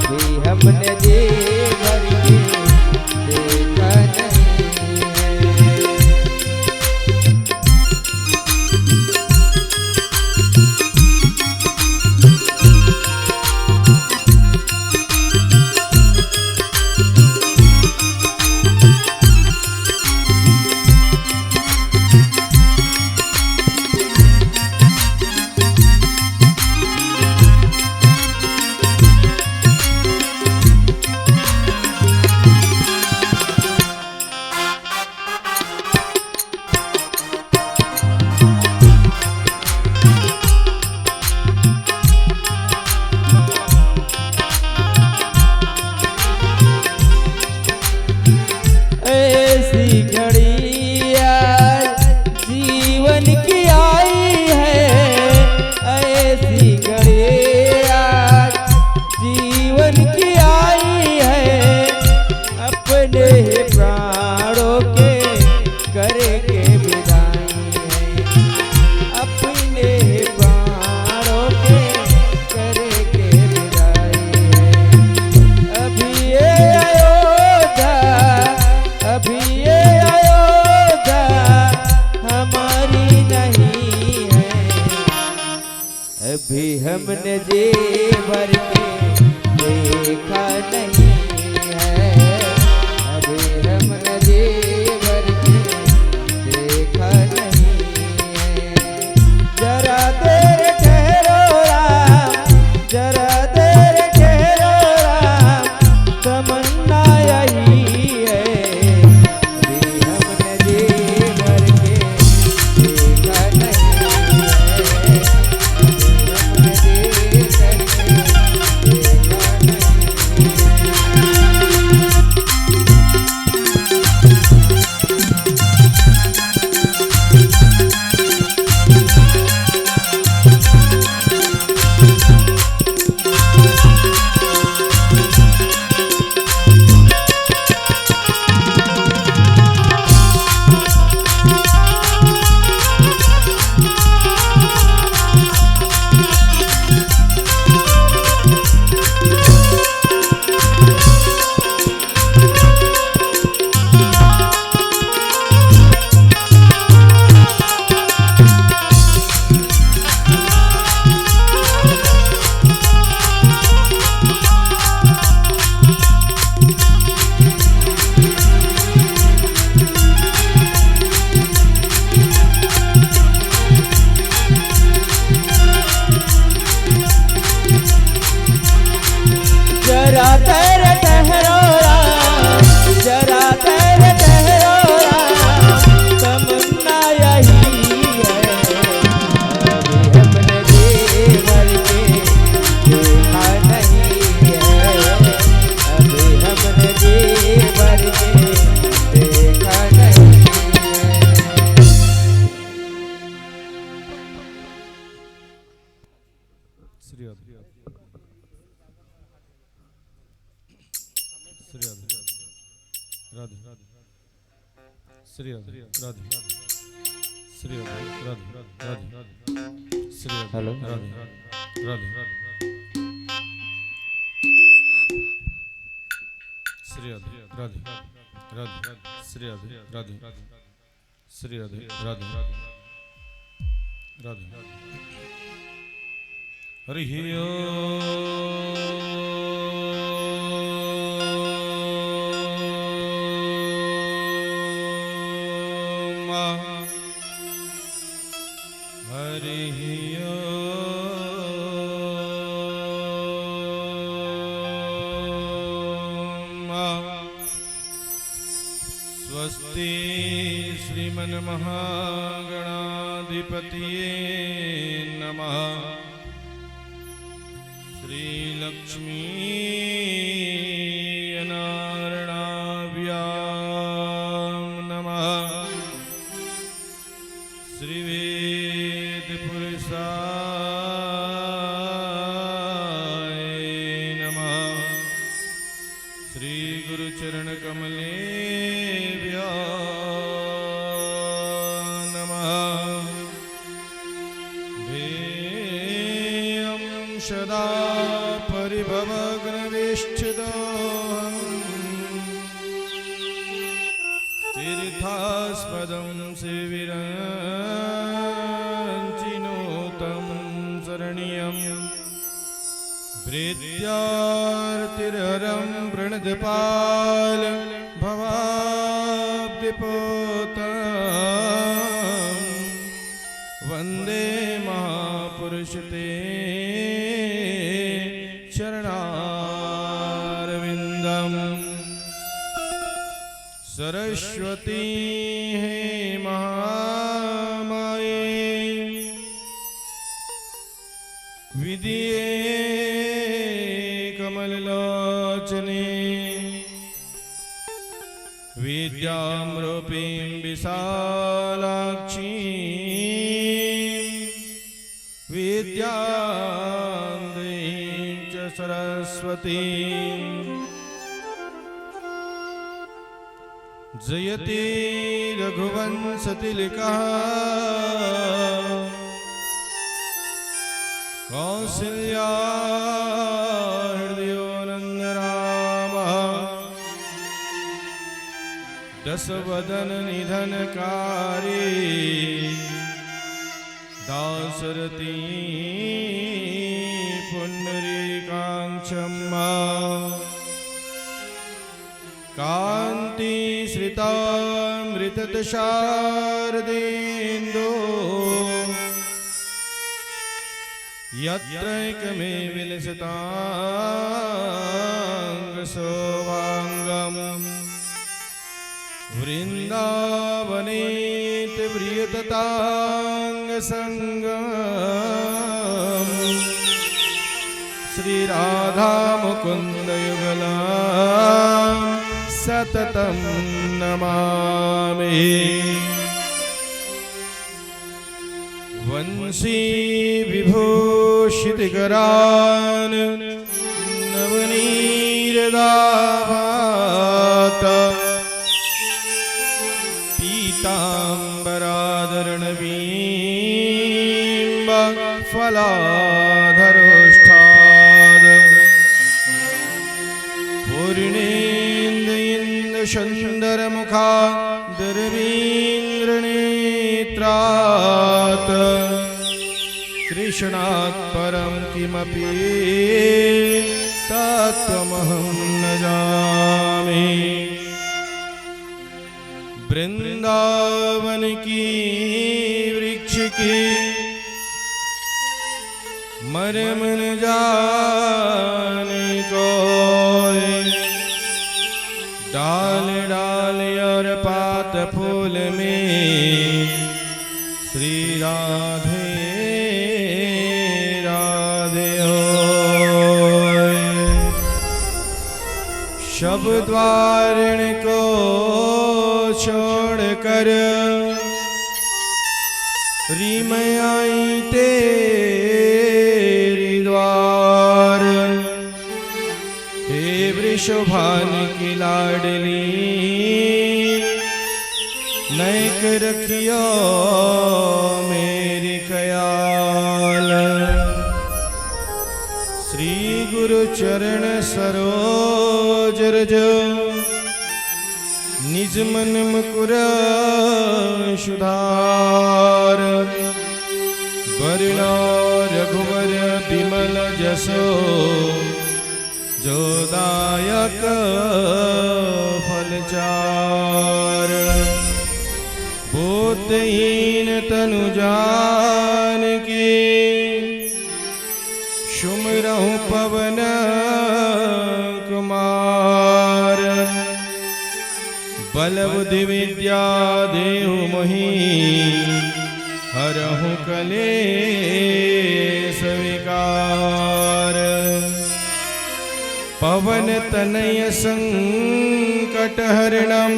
अभी हमने जी भर के देखा अभी हमने जी भर के देखा नहीं है। अभी हमने जी भर के देखा नहीं है। जरा देर ठहरो राम, जरा देर ठहरो राम, तमन्ना यही है। अभी हमने जी भर के देखा नहीं है। जरा देर ठहरो राम, जरा देर ठहरो राम, तमन्ना यही है। अभी हमने जी भर के देखा नहीं है। अभी हमने जी भर के देखा नहीं है। श्री राधे राधे श्री राधे राधे श्री राधे राधे राधे श्री हेलो राधे राधे श्री राधे राधे राधे श्री राधे राधे श्री राधे राधे राधे हरि स्वस्ति श्रीमन्महागणाधिपतये नमः। श्रीलक्ष्मी नारायणाभ्यां नमः। श्रीवेदपुरुषाय नमः। श्रीगुरुचरणकमले सदा परिभवग्नवे तीर्थास्पदं सेविरञ्चिनोतं शरणीयं भृत्यार्तिररं प्रणतपाल भवाब्धिपोतं वन्दे महापुरुष ते चरणारविन्दम्। सरस्वती हे महामाये विद्ये कमललोचने विद्यामरूपीं विशालाक्षी विद्यां देहीं च सरस्वती। जयति रघुवंशतिलकः कौसल्या हृदयो नन्दरामः दशवदननिधनकारी दाशरथी पुण्डरीकाक्षम्मा कांति श्रितामृतशारदेन्दो यत्रैकमे विलसितांगसोवांगम् वृन्दावनेत प्रियततांगसंगम् श्री राधा मुकुंद युगला सततं नमामि। वंशी विभूषितकरान् नवनीरदावात पीताम्बरादर्णवीम्ब फलाधरोष्ठाद पूर्णेन्दुन्दुशुन्दरमुखा दुर्वीन्द्रनेत्रात् कृष्णात् परं किमपि तत्त्वमहं न जाने। वृंदावन की वृक्ष की मर्म न जाने कोई, डाल डाल और पात फूल में श्री राधे राधे होय। शब्द वारण को छोड़कर रीम आई तेरी द्वार, हे वृषभान की लाडली नैक रखियो मेरी ख्याल। श्री गुरु चरण सरोज रज निज मन मुकुर सुधार, वरुणा रघुवर बिमल जसो जो दायक फलचार। बोधहीन तनु जानकी सुमिरहु पवन कुमार। बल बुद्धि विद्या देहु मोहि हरहु कलेश विकार। पवन तनय संकट हरणं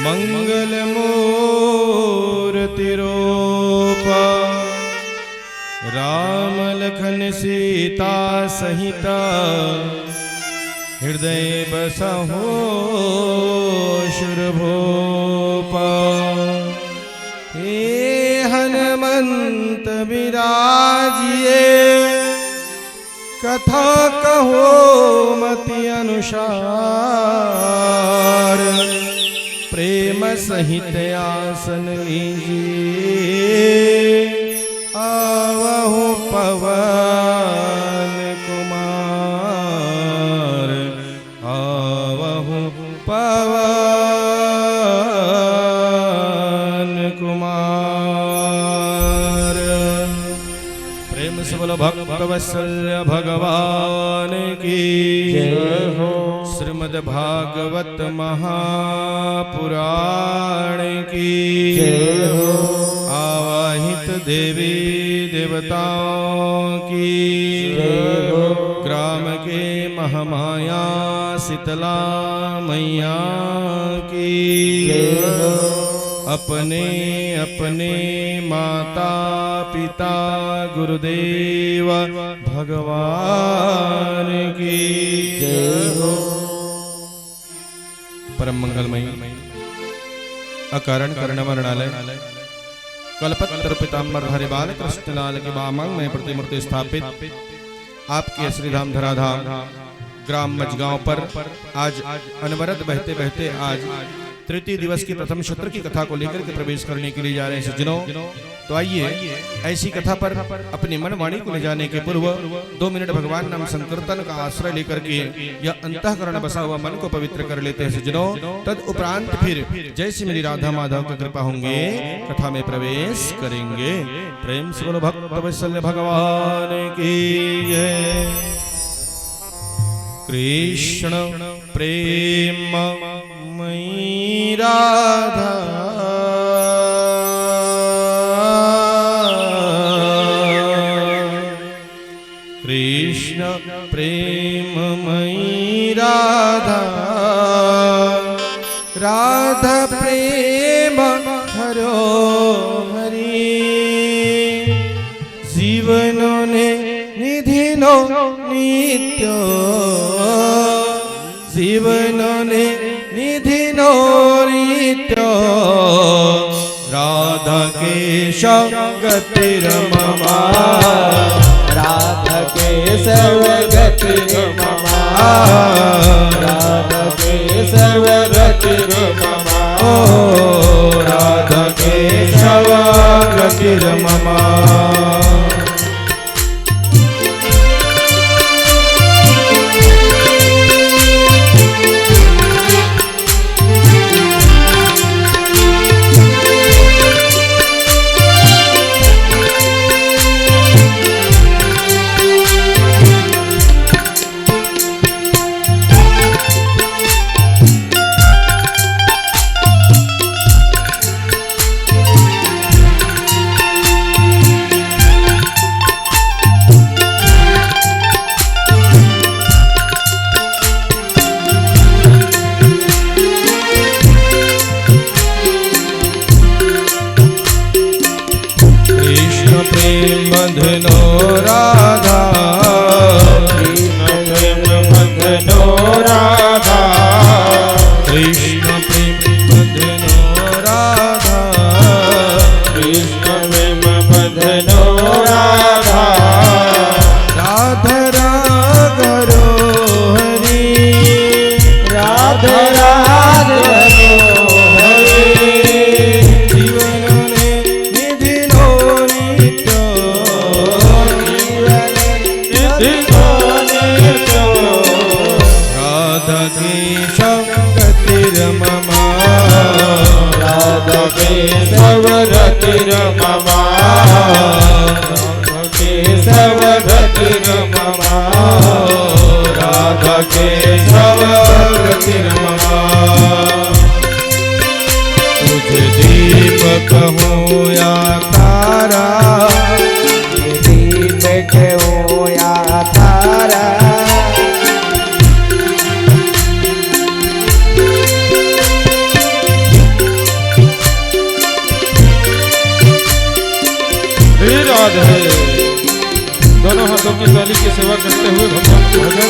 मंगल मूर्ति रूप। राम लखन सीता सहिता हृदय बसहो शुरभूपा। हे हनुमंत विराजिए कथा कहो मति अनुसार प्रेम सहित आसन लीजिए आवहु पवन कुमार आवहु पवन कुमार। प्रेम से बोलो भक्त वत्सल्य भगवान की जय हो। श्रीमद् भागवत महापुराण की जय हो। आवाहित देवी देवताओं की जय हो। ग्राम के महामाया शीतला मैया की जय हो। अपने अपने माता पिता गुरुदेव भगवान की जय हो। परम मंगलमयी अकारण कर्ण वर्णालय कल्पत्र पीताम्बर हरिबाल कृष्णलाल के वामंग में प्रतिमूर्ति स्थापित आपके श्रीधाम धराधाम ग्राम मजगांव पर आज अनवरत बहते बहते आज तृतीय दिवस की प्रथम सत्र की कथा को लेकर के प्रवेश करने के लिए जा रहे हैं सज्जनों। तो आइए ऐसी कथा पर अपनी मन वाणी को ले जाने के पूर्व 2 मिनट भगवान नाम संकीर्तन का आश्रय लेकर के यह अंतःकरण बसा हुआ मन को पवित्र कर लेते हैं सज्जनों। तद उपरांत फिर जैसे मेरी राधा माधव की कृपा होंगे कथा में प्रवेश करेंगे। प्रेम से बोलो भक्त वत्सल्य भगवान की जय। कृष्ण प्रेम मयि राधा कृष्ण प्रेम मयि राधा राधा प्रेम हरो हरि जीवनो ने निधिनो नित्य जीवनो ने निधिनो नित्य राधा केशव गतिर्ममा राधा केशव गतिर्ममा राधा केशव गतिर्ममा ओ राधा केशव गतिर्ममा। बंधनो राधा कृष्ण प्रेम बंधनो राधा कृष्ण प्रेम बंधनो राधा कृष्ण प्रेम बंधनो राधा राधा राघरो हरि राधा राघरो हरि जीवन ने निधिनो नित्य राधा केशव गतिर्ममा राधा केशव गतिर्ममा राधा केशव गतिर्ममा राधा केशव गतिर्ममा। तुझे दीप कहूँ या तारा दीपक हो या तारा राधे दोनों हाथों की ताली की सेवा करते हुए भगवान की भजन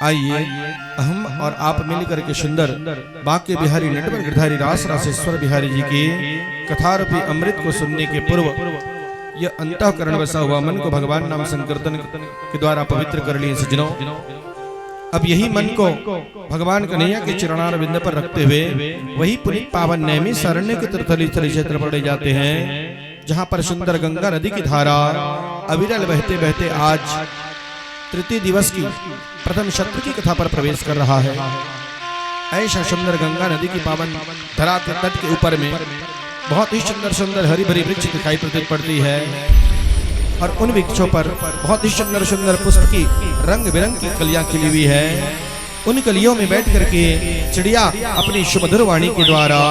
आइए हम और आप मिलकर के सुंदर बांके बिहारी नटवर गिरधारी रास रासेश्वर बिहारी जी की कथारूपी अमृत को सुनने के पूर्व यह अंतःकरण बसा हुआ मन को भगवान नाम संकीर्तन के द्वारा पवित्र कर लिए सज्जनों। अब यही मन को भगवान कन्हैया के चरणारविंद पर रखते हुए वही पुनीत पावन नैमी सारण्य के तीर्थस्थली क्षेत्र पड़े जाते हैं, जहां पर सुंदर गंगा नदी की धारा अविरल बहते बहते आज तृतीय दिवस की प्रथम शत्रु की कथा पर प्रवेश कर रहा है। ऐसा सुंदर गंगा नदी की पावन धरा के तट के ऊपर में बहुत ही सुंदर सुंदर हरी भरी वृक्ष दिखाई प्रतीत पड़ती है और उन वृक्षों पर बहुत ही सुंदर सुंदर पुष्प की रंग बिरंग की कलियां खिली हुई है। उन कलियों में बैठ करके चिड़िया अपनी सुमधुर वाणी के द्वारा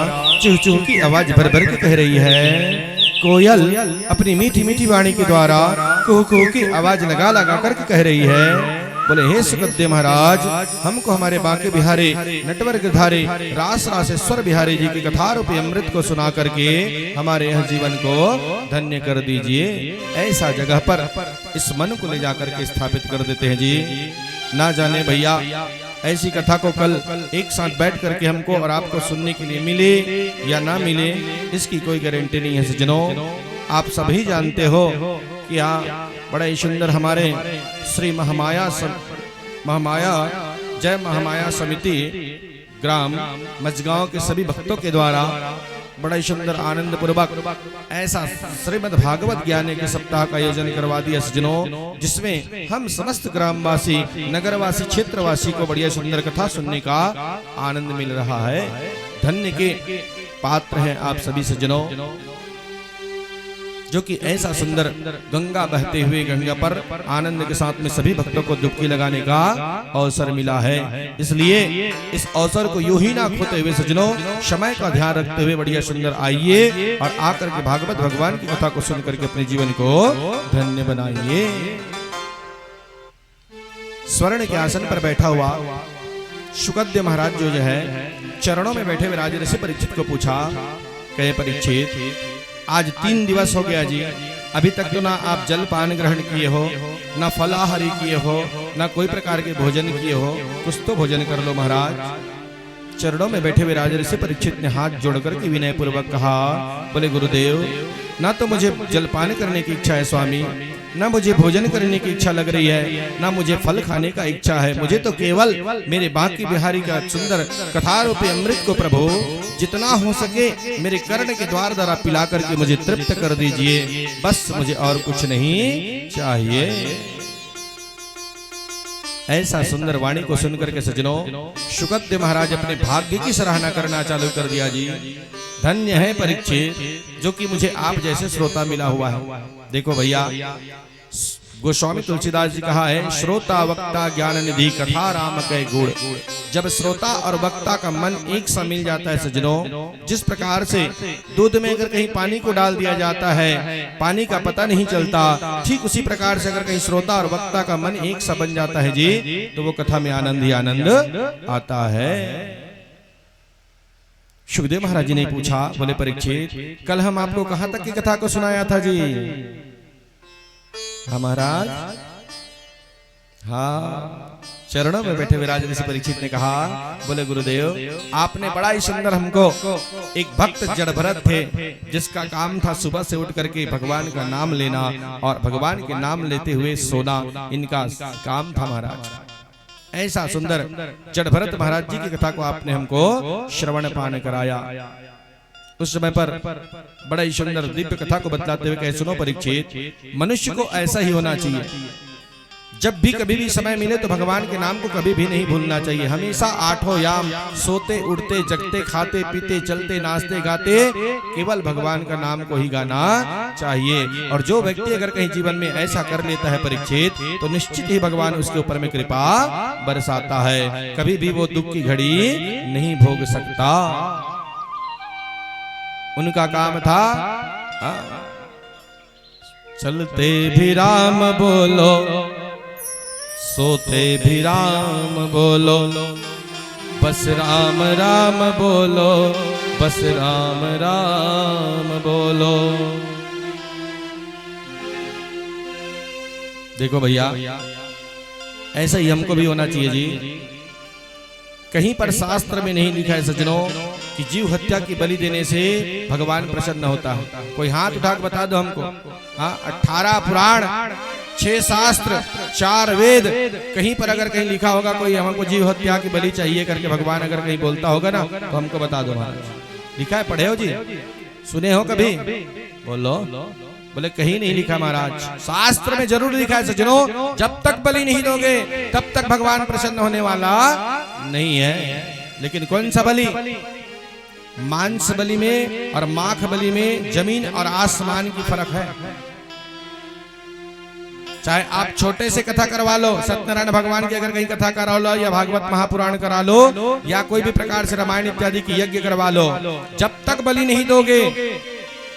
चूह चूह की आवाज भर भर के कह रही है। कोयल अपनी मीठी मीठी वाणी के द्वारा कुहू कुहू की आवाज लगा लगा करके कह रही है। बोले हे सुखदेव महाराज, हमको हमारे बांके बिहारी नटवर गिरधारी रास रासेश्वर बिहारी जी की कथा रूपी अमृत को सुना करके हमारे यह जीवन को धन्य कर दीजिए। ऐसा जगह पर इस मन को ले जाकर के स्थापित कर देते हैं जी। ना जाने भैया ऐसी कथा को कल एक साथ बैठ करके हमको और आपको सुनने के लिए मिले या ना मिले, इसकी कोई गारंटी नहीं है सज्जनों। आप सभी जानते हो कि बड़ा ही सुंदर हमारे श्री महामाया जय महामाया समिति ग्राम मजगांव के सभी भक्तों के द्वारा बड़ा ही सुंदर आनंद पूर्वक ऐसा श्रीमद् भागवत ज्ञान के सप्ताह का आयोजन करवा दिया सज्जनों, जिसमें हम समस्त ग्रामवासी नगरवासी क्षेत्रवासी को बढ़िया सुंदर कथा सुनने का आनंद मिल रहा है। धन्य के पात्र हैं आप सभी सज्जनों, जो कि ऐसा सुंदर गंगा बहते हुए गंगा पर आनंद के साथ में सभी भक्तों को डुबकी लगाने का अवसर मिला है। इसलिए इस अवसर को यूं ही ना खोते हुए सज्जनों, समय का ध्यान रखते हुए बढ़िया सुंदर आइए और आकर के भागवत भगवान की कथा को सुन करके अपने जीवन को धन्य बनाइए। स्वर्ण के आसन पर बैठा हुआ शुकदेव महाराज जो है चरणों में बैठे हुए राजा ऋषि परीक्षित को पूछा, कहे परीक्षित आज 3 दिवस हो गया जी, अभी तक तो ना आप जल पान ग्रहण किए हो, ना फलाहारी किए हो, ना कोई प्रकार के भोजन किए हो, कुछ तो भोजन कर लो महाराज। चरणों में बैठे हुए राजा ऋषि परीक्षित ने हाथ जोड़कर के विनय पूर्वक कहा, बोले गुरुदेव, ना तो मुझे जलपान करने की इच्छा है स्वामी, ना मुझे भोजन करने की इच्छा लग रही है, ना मुझे फल खाने का इच्छा है। मुझे तो केवल मेरे बांके बिहारी का सुंदर कथा रूपी अमृत को प्रभु जितना हो सके मेरे कर्ण के द्वार द्वारा पिला करके मुझे तृप्त कर दीजिए, बस मुझे और कुछ नहीं चाहिए। ऐसा सुंदर वाणी को सुनकर के सज्जनों शुकदेव महाराज अपने भाग्य की सराहना करना चालू कर दिया जी। धन्य है परीक्षित, जो कि मुझे आप जैसे श्रोता मिला हुआ है। देखो भैया, गोस्वामी तुलसीदास जी कहा है, श्रोता वक्ता ज्ञान निधि कथा राम के गुण। जब श्रोता और वक्ता का मन एक सा मिल जाता है सज्जनों, जिस प्रकार से दूध में अगर कहीं पानी को डाल दिया जाता है पानी का पता नहीं चलता, ठीक उसी प्रकार से अगर कहीं श्रोता और वक्ता का मन एक सा बन जाता है जी, तो वो कथा में आनंद ही आनंद आता है। सुखदेव महाराज जी ने पूछा, बोले परीक्षित, कल हम आपको कहां तक की कथा को सुनाया था जी? महाराज हाँ, चरणों में बैठे हुए राजा ऋषि परीक्षित ने कहा, बोले गुरुदेव, आपने बड़ा ही सुंदर हमको, एक भक्त जड़ भरत थे जिसका काम था सुबह से उठ करके भगवान का नाम लेना और भगवान के नाम लेते हुए सोना, इनका काम था महाराज। ऐसा सुंदर जड़ भरत महाराज जी की कथा को आपने हमको श्रवण पान कराया। उस समय पर बड़ा ही सुंदर दिव्य कथा को बतलाते हुए कहे, सुनो परीक्षित, मनुष्य को ऐसा ही होना चाहिए, जब भी कभी भी समय मिले तो भगवान के नाम को कभी भी नहीं भूलना चाहिए। हमेशा आठों याम सोते उठते जगते खाते पीते चलते नाचते गाते केवल भगवान का नाम को ही गाना चाहिए। और जो व्यक्ति अगर कहीं जीवन में ऐसा कर लेता है परीक्षित, तो निश्चित ही भगवान उसके ऊपर में कृपा बरसाता है, कभी भी वो दुख की घड़ी नहीं भोग सकता। उनका काम था चलते भी राम बोलो, सोते भी राम बोलो, बस राम राम बोलो, बस राम राम बोलो। देखो भैया, ऐसा ही हमको भी होना चाहिए जी। कहीं पर शास्त्र में नहीं लिखा है सज्जनों कि जीव हत्या की बलि देने से भगवान प्रसन्न होता है। कोई हाथ उठा के बता दो हमको। हाँ, 18 पुराण, 6 शास्त्र, 4 वेद, कहीं पर अगर कहीं लिखा होगा कोई हमको जीव हत्या की बलि चाहिए करके भगवान अगर कहीं बोलता होगा ना, तो हमको बता दो महाराज। लिखा है, पढ़े हो जी, सुने हो कभी? बोलो। बोले कहीं नहीं लिखा महाराज। शास्त्र में जरूर लिखा है सज्जनों, जब तक बलि नहीं दोगे तब तक भगवान प्रसन्न होने वाला नहीं है। लेकिन कौन सा बलि? मांस बलि में और माख बलि में जमीन और आसमान की फर्क है। चाहे आप छोटे से कथा करवा लो, सत्यनारायण भगवान की अगर कहीं कथा करा लो, या भागवत महापुराण करा लो, या कोई भी प्रकार से रामायण इत्यादि की यज्ञ करवा लो, जब तक बलि नहीं दोगे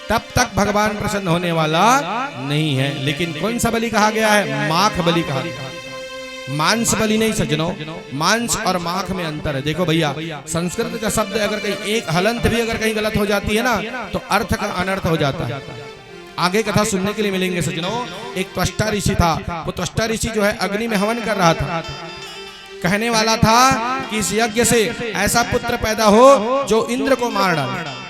तब तक भगवान प्रसन्न होने वाला नहीं है। लेकिन कौन सा बलि कहा गया है? माख बलि कहा गया, मांस बलि नहीं सज्जनों। मांस और माख में अंतर है। देखो भैया, संस्कृत का शब्द अगर कहीं एक हलंत भी अगर कहीं गलत हो जाती है ना, तो अर्थ का अनर्थ हो जाता है। आगे कथा सुनने के लिए मिलेंगे सज्जनों। एक त्वष्टा ऋषि था, वो त्वष्टा ऋषि जो है अग्नि में हवन कर रहा था। कहने वाला था कि इस यज्ञ से ऐसा पुत्र पैदा हो जो इंद्र को मार डाले,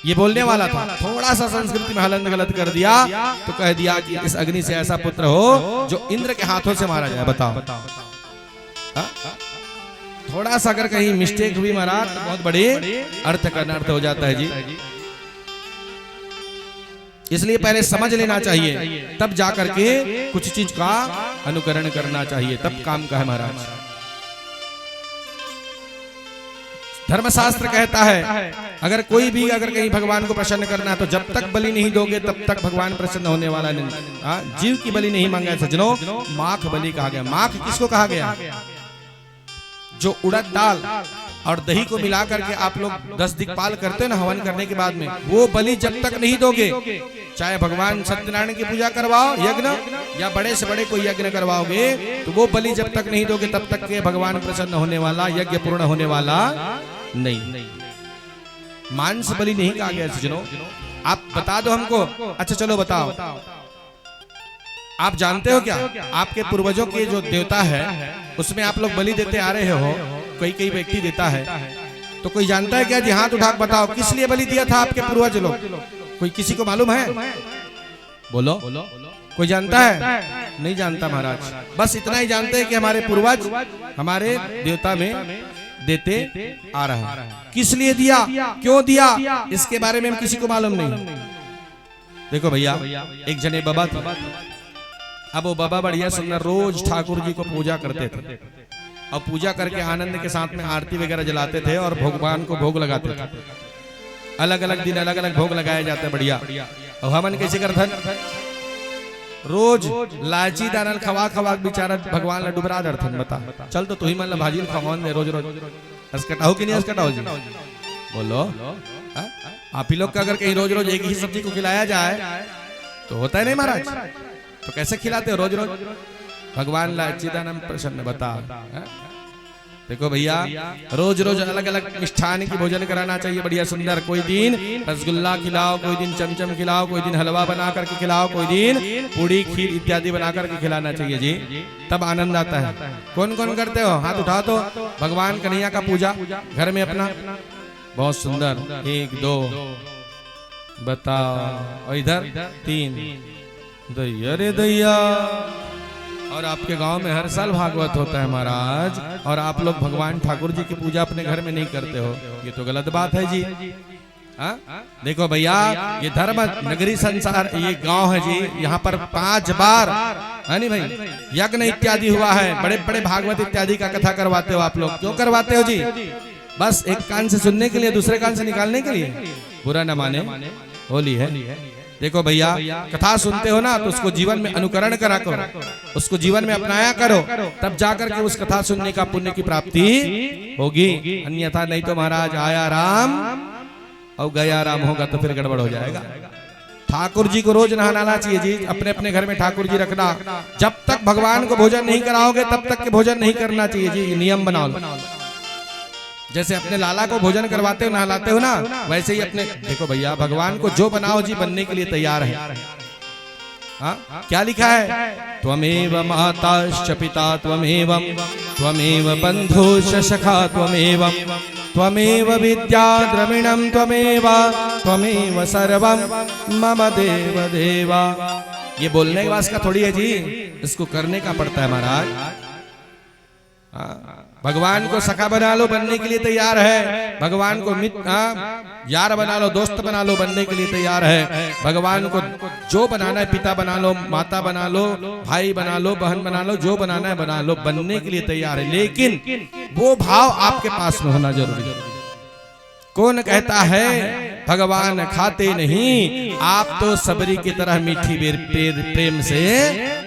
ये बोलने वाला था। थोड़ा सा संस्कृति में हलन गलत कर दिया तो कह दिया कि इस अग्नि से ऐसा पुत्र हो जो इंद्र के हाथों से मारा जाए। बताओ, थोड़ा सा अगर कहीं मिस्टेक हुई महाराज तो बहुत बड़े अर्थ का अनर्थ हो जाता है जी। इसलिए पहले समझ लेना चाहिए, तब जाकर के कुछ चीज का अनुकरण करना चाहिए, तब काम का है महाराज। धर्मशास्त्र कहता है अगर कोई भी अगर कहीं भगवान को प्रसन्न करना है तो जब तक बलि नहीं दोगे तब तक भगवान प्रसन्न होने वाला नहीं। जीव की बलि नहीं मांगा सज्जनों, माख बलि कहा गया। माख किसको कहा गया? जो उड़द दाल और दही को मिला करके आप लोग 10 दिक्पाल करते हैं ना हवन करने के बाद में, वो बलि जब तक नहीं दोगे, चाहे भगवान सत्यनारायण की पूजा करवाओ यज्ञ, या बड़े से बड़े कोई यज्ञ करवाओगे, तो वो बलि जब तक नहीं दोगे तब तक के भगवान प्रसन्न होने वाला, यज्ञ पूर्ण होने वाला नहीं। मांस बलि नहीं कहा गया सज्जनों। आप बता दो हमको। अच्छा चलो बताओ, आप जानते हो क्या आपके पूर्वजों के जो देवता है उसमें आप लोग बलि देते आ रहे हो, कई व्यक्ति देता है, तो कोई जानता है क्या जी? हाथ उठा बताओ किस लिए बलि दिया था आपके पूर्वज लोग? कोई किसी को मालूम है? बोलो, कोई जानता है? नहीं जानता महाराज। बस इतना ही जानते हैं कि हमारे पूर्वज हमारे देवता में देते आ रहा है। किस लिए दिया, क्यों दिया, इसके बारे में हम किसी को मालूम नहीं। देखो भैया, एक जने बाबा था। अब वो बाबा बढ़िया सुंदर रोज ठाकुर जी को पूजा करते थे, और पूजा करके आनंद के साथ में आरती वगैरह जलाते थे और भगवान को भोग लगाते थे। अलग अलग दिन अलग अलग भोग लगाए जाते हैं बढ़िया। और हवन कैसे करते? रोज लाची दानल खवा खवा बेचारा भगवान डुबरा दर्थन। बता चल तो तू ही मतलब भाजी खवान दे रोज रोज। अस्कटाओ कि नहीं अस्कटाओ जी? बोलो। आप ही लोग का अगर कहीं रोज रोज एक ही सब्जी को खिलाया जाए तो होता है नहीं महाराज? तो कैसे खिलाते हो रोज रोज? भगवान लाची दानम प्रसन्न। बता। देखो भैया, रोज रोज अलग अलग मिष्ठान की भोजन कराना चाहिए बढ़िया सुंदर। कोई दिन रसगुल्ला खिलाओ, कोई दिन चमचम खिलाओ, कोई दिन हलवा बना करके खिलाओ, कोई दिन पूड़ी खीर इत्यादि बना करके खिलाना चाहिए जी, तब आनंद आता है। कौन कौन करते हो? हाथ उठाओ तो। भगवान कन्हैया का पूजा घर में अपना बहुत सुंदर। 1 2 बताओ, और इधर 3 दैया रे दैया। और आपके गांव में हर साल भागवत होता है महाराज, और आप लोग भगवान ठाकुर जी की पूजा अपने घर में नहीं करते हो, ये तो गलत बात है जी। देखो भैया, ये धर्म नगरी संसार ये गांव है जी, यहाँ पर 5 बार है नहीं भाई यज्ञ इत्यादि हुआ है। बड़े बड़े भागवत इत्यादि का कथा करवाते हो आप लोग। क्यों करवाते हो जी? बस एक कान से सुनने के लिए, दूसरे कान से निकालने के लिए? बुरा न माने, होली है। देखो भैया, कथा सुनते हो ना तो उसको जीवन में अनुकरण करा करो, उसको जीवन में अपनाया करो, तब जाकर के उस कथा सुनने का पुण्य की प्राप्ति होगी। अन्यथा नहीं तो महाराज आया राम और गया राम होगा तो फिर गड़बड़ हो जाएगा। ठाकुर जी को रोज नहलाना चाहिए जी, अपने अपने घर में ठाकुर जी रखना। जब तक भगवान को भोजन नहीं कराओगे तब तक के भोजन नहीं करना चाहिए जी, नियम बनाओ। जैसे अपने लाला को भोजन करवाते हो नहलाते हो ना, वैसे ही अपने। देखो भैया, भगवान को जो बनाओ जी बनने के लिए तैयार है। हाँ क्या लिखा है? त्वमेव माताश्च पिता त्वमेव त्वमेव बंधुश्च सखा त्वमेव त्वमेव विद्या द्रविणं त्वमेव त्वमेव सर्वं मम देव देवा। ये बोलने के बाद का थोड़ी है जी, इसको करने का पड़ता है महाराज। भगवान को सखा बना लो, बनने के लिए तैयार है। भगवान को यार बना लो, दोस्त बना लो, बनने के लिए तैयार है। भगवान को जो बनाना है, पिता बना लो, माता बना लो, भाई बना लो, बहन बना लो, जो बनाना है बना लो, बनने के लिए तैयार है। लेकिन वो भाव आपके पास में होना जरूरी है। कौन कहता है भगवान खाते नहीं, आप तो सबरी की तरह मीठी प्रेम से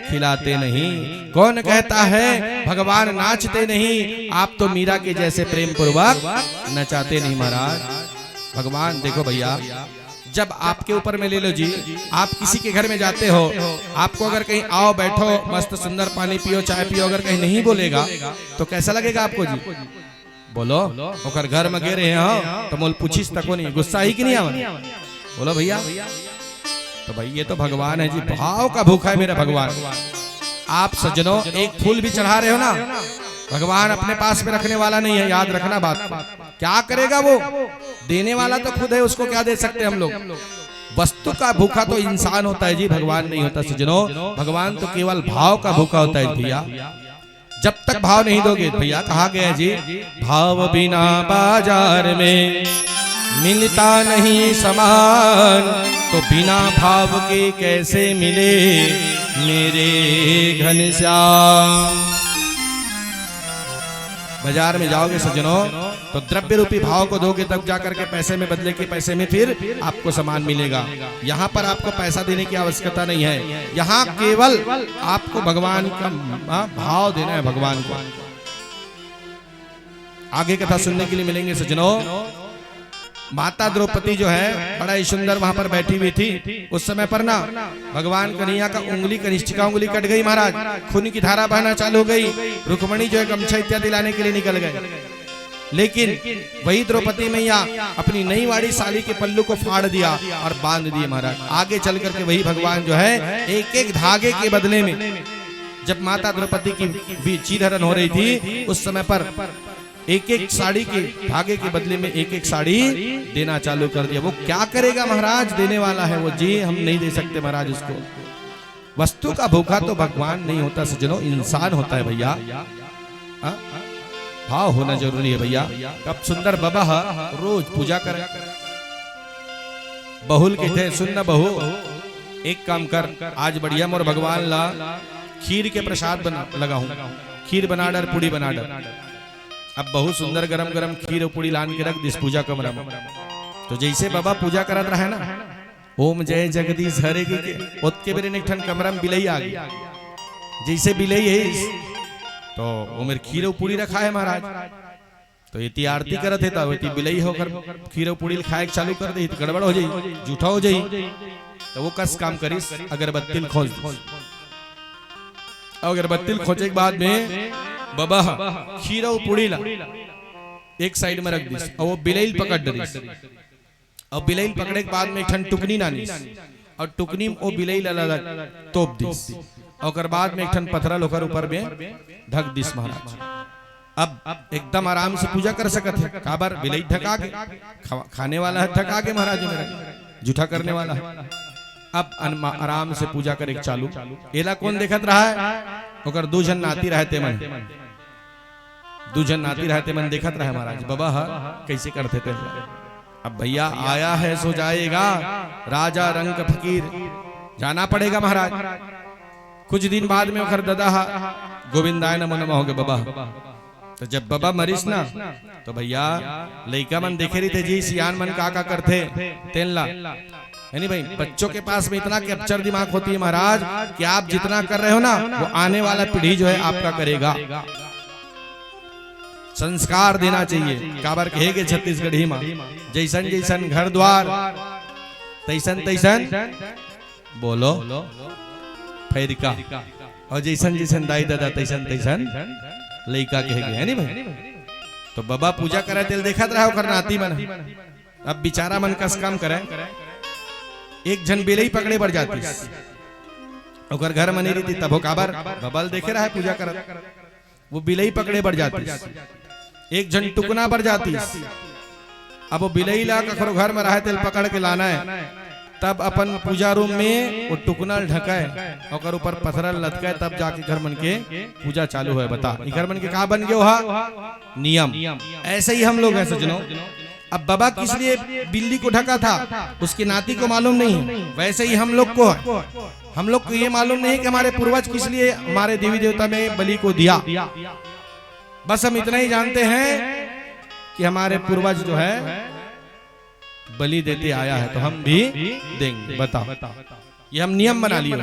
खिलाते नहीं। कौन कहता है भगवान नाचते नहीं, आप तो मीरा के जैसे प्रेम पूर्वक नचाते नहीं महाराज। भगवान देखो भैया, जब आपके ऊपर में ले लो जी, आप किसी के घर में जाते हो, आपको अगर कहीं आओ बैठो मस्त सुंदर पानी पियो चाय पियो अगर कहीं नहीं बोलेगा तो कैसा लगेगा आपको जी? बोलो ओकर घर में गे रहे हो तो मोल पूछिस तको नहीं, गुस्सा ही कि नहीं आवा? बोलो भैया। तो भाई ये तो भगवान है जी, भाव का भूखा है मेरा भगवान। आप सज्जनों एक फूल भी चढ़ा रहे हो ना, भगवान अपने पास में रखने वाला नहीं है, याद रखना बात। क्या करेगा वो? देने वाला तो खुद है, उसको क्या दे सकते हम लोग? वस्तु का भूखा तो इंसान होता है जी, भगवान नहीं होता सज्जनों। भगवान तो केवल भाव का भूखा होता है भैया। जब तक भाव नहीं दोगे भैया, कहा गया जी, भाव बिना बाजार में मिलता नहीं सामान, तो बिना भाव के कैसे मिले मेरे घनश्याम। बाजार में जाओगे सज्जनों तो द्रव्य रूपी भाव को दोगे, तब जाकर के पैसे में बदले के पैसे में फिर आपको सामान मिलेगा। यहाँ पर आपको पैसा देने की आवश्यकता नहीं है, यहाँ केवल आपको भगवान का भाव देना है भगवान को। आगे कथा सुनने के लिए मिलेंगे सज्जनों। माता द्रौपदी जो है बड़ा ही सुंदर वहां पर बैठी हुई थी। उस समय पर ना भगवान कन्हैया का उंगली, कनिष्ठिका उंगली कट गई महाराज, खून की धारा बहना चालू हो गई। रुक्मणी जो है गमछा इत्यादि लाने के लिए निकल गए, लेकिन वही द्रौपदी मैया अपनी नई वाड़ी साली के पल्लू को फाड़ दिया और बांध दिए महाराज। आगे चल करके वही भगवान जो है एक एक धागे के बदले में, जब माता द्रौपदी की चीरहरण हो रही थी उस समय पर एक एक साड़ी के धागे के बदले में एक एक साड़ी देना चालू कर दिया। वो क्या करेगा महाराज? देने वाला है वो जी, हम नहीं दे सकते महाराज उसको। वस्तु का भूखा तो भगवान नहीं होता सज्जनों, इंसान होता है भैया। भाव होना जरूरी है भैया। कब सुंदर बाबा रोज पूजा कर, बहुल के थे सुन न बहू, एक काम कर, आज बढ़िया मोर भगवान ला खीर के प्रसाद बना लगाऊं, खीर बना डर, पूड़ी बना डर। अब बहुत सुंदर गरम गरम खीर और पूड़ी लान के रख दिस पूजा कमरा में। तो जैसे बाबा पूजा करत रहे ना, ओम जय जगदीश हरे के ओत के बेरे एक ठन कमरा में बिलई आ गई। जैसे बिलई है तो वो मेरे खीर और पूड़ी रखा है महाराज। तो ये आरती करत है तो बिलई होकर खीर और पूड़ी खाए चालू कर दे तो गड़बड़ हो जाई, जूठा हो जाई। तो वो कस काम करिस, अगरबत्ती खोज, अगरबत्ती खोजे के बाद में बाबा खीर और पूड़ी ला एक साइड में रख दिस और वो बिलैल पकड़ डरिस। और बिलैल पकड़े के बाद में एक ठन टुकनी नानिस और टुकनी वो बिलैल अलग तोप दिस और बाद में एक ठन पथरा लोकर ऊपर में ढक दिस महाराज। अब एकदम आराम से पूजा कर सकत है। काबर बिलैल ढका के खाने वाला है, ढका के महाराज मेरा जूठा करने वाला है। अब आराम से पूजा करे चालू। एला कौन देखत रहा है? ओकर दू जन नाती रहते मन, दू जन नाती रहते मन देखत रहे महाराज बाबा कैसे करते थे। अब भैया आया है सो जाएगा, राजा रंग फकीर, जाना पड़ेगा महाराज। कुछ दिन बाद में ओकर दादा गोविंदाय नमो नमः हो गए बाबा। तो जब बाबा मरीस ना तो भैया लइका मन देखे रही थे जी, सियान मन का करते तेन ला। यानी भाई बच्चों के पास में इतना कैप्चर दिमाग होती है महाराज कि आप जितना कर रहे हो ना वो आने वाला पीढ़ी जो है आपका करेगा। संस्कार देना चाहिए। काबर कहेगे छत्तीसगढ़ी मां, जैसन जैसन घर द्वार तैसन तैसन बोलो फैरिका, और जैसन जैसन दाई दादा तैसन तैसन लइका कहेगे। है नहीं भाई? तो बाबा पूजा करे तेल देखत रहा ओकर नाती मन। अब बेचारा मन कस काम करे, एक जन बिलई पकड़े बढ़ जाती ओकर घर में नहीं रही तब हो काबर बबल देखे रहा है पूजा कर, वो बिलई पकड़े बढ़ जाती, एक जन टुकना बढ़ जाती। अब वो बिलई ला कखरो घर में रहे तेल पकड़ के लाना है, तब अपन पूजा रूम में वो टुकना ढकाए और ऊपर पत्थर लटकाए, तब जाके घर मन के पूजा चालू है। बता घर मन के कहा बन गए वहा नियम। ऐसे ही हम लोग हैं सज्जनों। अब बाबा किस लिए बिल्ली को ढका था उसकी नाती को मालूम नहीं है, वैसे ही हम लोग को है। हम लोग को ये मालूम नहीं कि हमारे पूर्वज किस लिए हमारे देवी देवता में बलि को दिया। बस हम इतना ही जानते हैं कि हमारे पूर्वज जो है बलि देते आया है तो हम भी देंगे। बताओ ये हम नियम बना लिए,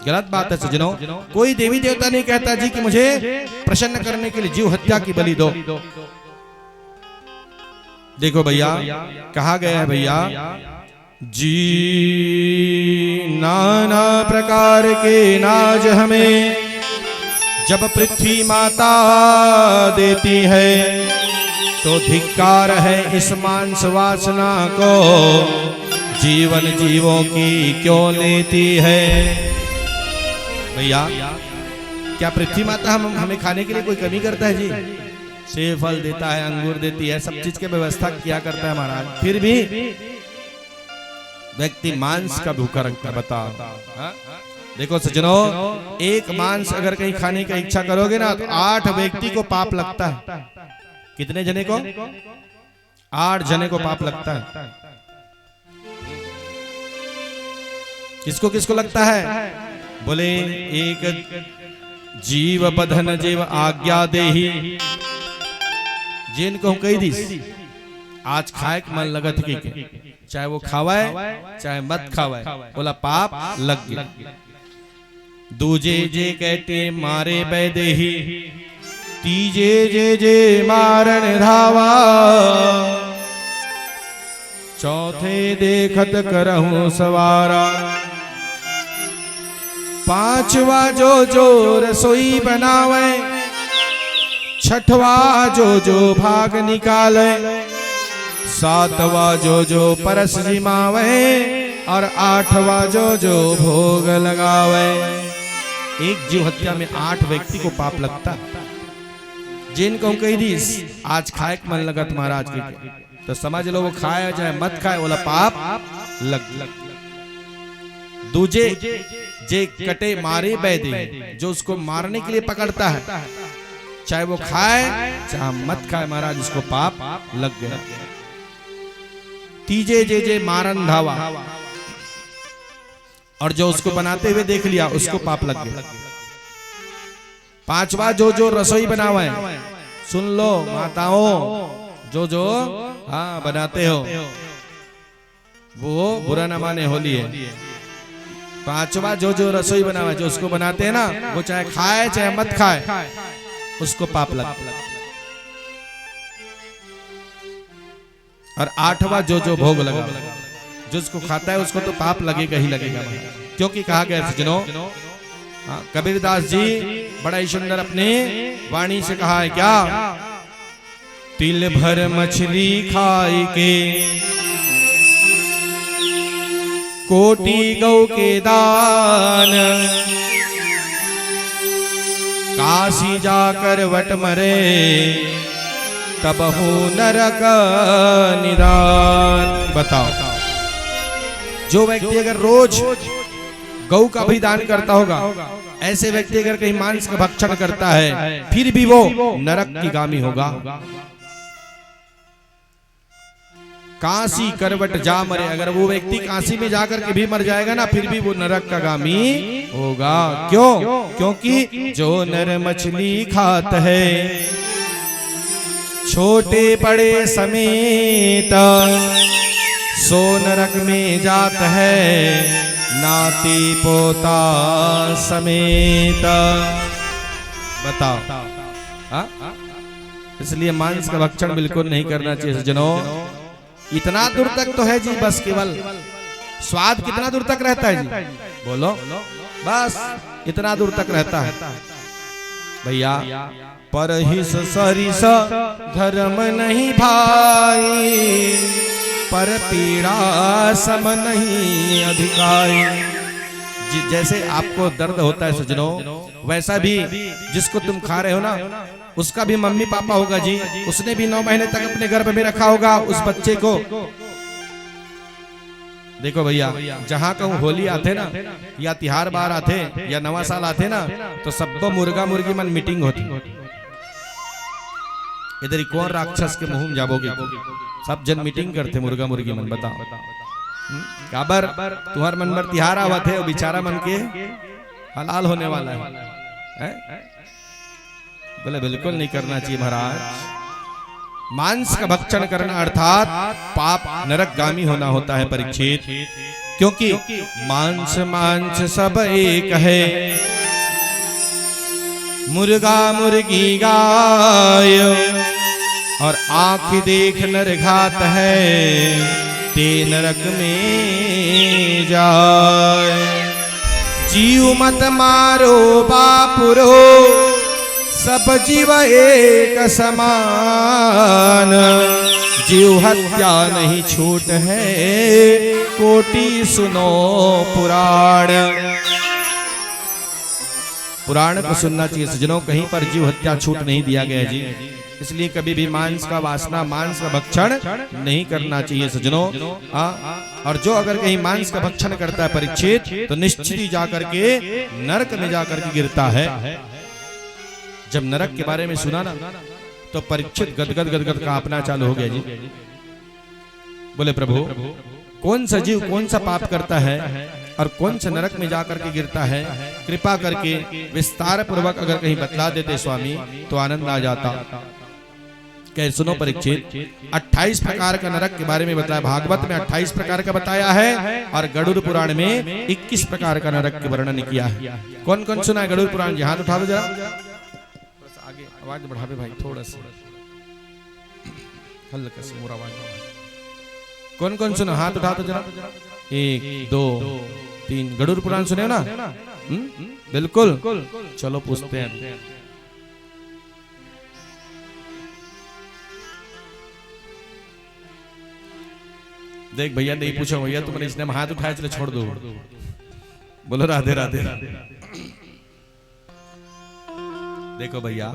गलत बात है सज्जनों। कोई देवी देवता नहीं कहता जी कि मुझे प्रसन्न करने के लिए जीव हत्या की बलि दो। देखो भैया कहा गया है भैया जी नाना प्रकार के नाज हमें जब पृथ्वी माता देती है, तो धिक्कार है इस मांस वासना को जीवन जीवों की क्यों लेती है। भैया क्या पृथ्वी माता हमें खाने के लिए कोई कमी करता है जी? सेब फल देता है, अंगूर देती है, सब चीज की व्यवस्था किया करता है महाराज, फिर भी व्यक्ति मांस का भूखा रखता है। बताओ देखो सज्जनों, एक मांस अगर कहीं खाने की इच्छा करोगे ना तो 8 व्यक्ति को पाप लगता है। कितने जने को? 8 जने को पाप लगता है। किसको किसको लगता है? बोले एक जीव बधन जीव आज्ञा देही, जिनको हम कही दी आज खाए मन लगत की चाहे वो खावाए चाहे मत खावाए, बोला पाप लग गया। दूजे जे कहते मारे बैदेही, तीजे जे जे मारन धावा, चौथे देखत करहूं सवारा, पांचवा जो जो रसोई बनावे, छठवा जो जो भाग निकाले, सातवा जो जो परस जिमावे, और 8वां जो जो भोग लगावे। एक जीव हत्या में 8 व्यक्ति को पाप लगता। जिनको हम कही दी आज खाए मन लगत महाराज की, तो समझ लो वो खाए चाहे मत खाए बोला पाप लग। दूजे जे कटे मारे बैदे, जो उसको मारने के लिए पकड़ता है, चाहे वो खाए चाहे मत खाए महाराज उसको पाप लग गया। तीजे जे जे मारन धावा, और जो उसको बनाते हुए देख लिया उसको पाप लग गया। 5वां जो जो रसोई बनावे, सुन लो माताओं, जो जो हाँ बनाते हो वो बुरा न माने होली है। 5वां जो जो रसोई बनावे, जो उसको बनाते हैं ना, वो चाहे खाए चाहे मत खाए उसको पाप लग। और 8वां जो जो भोग लगा, जो उसको खाता है उसको तो पाप लगेगा ही लगेगा। क्योंकि कहा गया सज्जनों, कबीरदास जी बड़ा ही सुंदर अपने वाणी से कहा है क्या, तिल भर मछली खाई के कोटि गौ के दान, काशी जाकर वट मरे तब हो नरक निदान। बताओ जो व्यक्ति अगर रोज गौ का भी दान करता होगा, ऐसे व्यक्ति अगर कहीं मांस का भक्षण करता है फिर भी वो नरक की गामी होगा। काशी करवट जा मरे, अगर वो व्यक्ति काशी में जाकर के भी मर जाएगा ना फिर भी वो नरक का गामी होगा। क्यों? क्योंकि जो नर मछली खात है छोटे बड़े समेत, सो नरक में जात है नाती पोता समेत। बताओ इसलिए मांस का भक्षण बिल्कुल नहीं करना चाहिए सज्जनों। इतना दूर तक तो है जी, बस केवल स्वाद कितना दूर तक रहता है जी, बोलो बस इतना दूर तक रहता है भैया। परहिस सरिस धर्म नहीं भाई, पर पीड़ा सम नहीं अधिकारी, जैसे आपको दर्द होता है सजनों, वैसा भी जिसको तुम खा रहे हो ना, उसका भी मम्मी पापा होगा जी। उसने भी 9 महीने तक अपने गर्भ में रखा होगा उस बच्चे को। देखो भैया, जहां कहूं होली आते ना, या तिहार बार आते, या नवा साल आते ना, तो सबको मुर्गा मुर्गी मन मीटिंग होती। इधर ही कौन राक्षस के मुंह में जाबोगे, सब जन मीटिंग करते मुर्गा मुर्गी मन। बताओ काबर तुम्हार मन पर तिहार आवत है, बेचारा मन के हलाल होने वाला है? बोले बिल्कुल नहीं करना चाहिए महाराज। मांस का भक्षण करना अर्थात पाप नरकगामी होना होता है परीक्षित, क्योंकि मांस मांस सब एक है, मुर्गा मुर्गी गाय और आंख देख नर घात है, ते नरक में जाए। जीव मत मारो बापुरो, सब जीव एक समान, जीव हत्या नहीं छूट है, कोटि सुनो पुराण। पुराण को सुनना चाहिए सज्जनों, कहीं पर जीव हत्या छूट नहीं दिया गया जी। इसलिए कभी भी मांस का वासना, मांस का भक्षण नहीं करना चाहिए सज्जनों। और जो अगर कहीं मांस का भक्षण करता है परीक्षित, तो निश्चित ही जाकर के नरक में जाकर के गिरता है। जब नरक के बारे में सुना ना, तो परीक्षित गदगद गदगद कांपना चालू हो गया जी। बोले प्रभु, कौन सा जीव कौन सा पाप करता है और कौन सा नरक में जाकर के गिरता है, कृपा करके विस्तार पूर्वक अगर कहीं बतला देते स्वामी तो आनंद आ जाता। कह सुनो परीक्षित, 28 प्रकार का नरक के बारे में बताया। भागवत में 28 प्रकार का बताया है और गरुड़ पुराण में 21 प्रकार का नरक के वर्णन किया है। कौन कौन सुना है गरुड़ पुराण? हाथ उठा दो जरा, आगे आवाज बढ़ावे भाई थोड़ा सा, हल्का सा मोर आवाज। कौन कौन सुना? हाथ उठा दो जरा। 1 2 3 गरुड़ पुराण सुने ना? बिल्कुल, चलो पूछते हैं। देख भैया, नहीं पूछो भैया, तुमने इसने हाथ उठाया, चले छोड़ दो। बोलो राधे राधे। देखो भैया,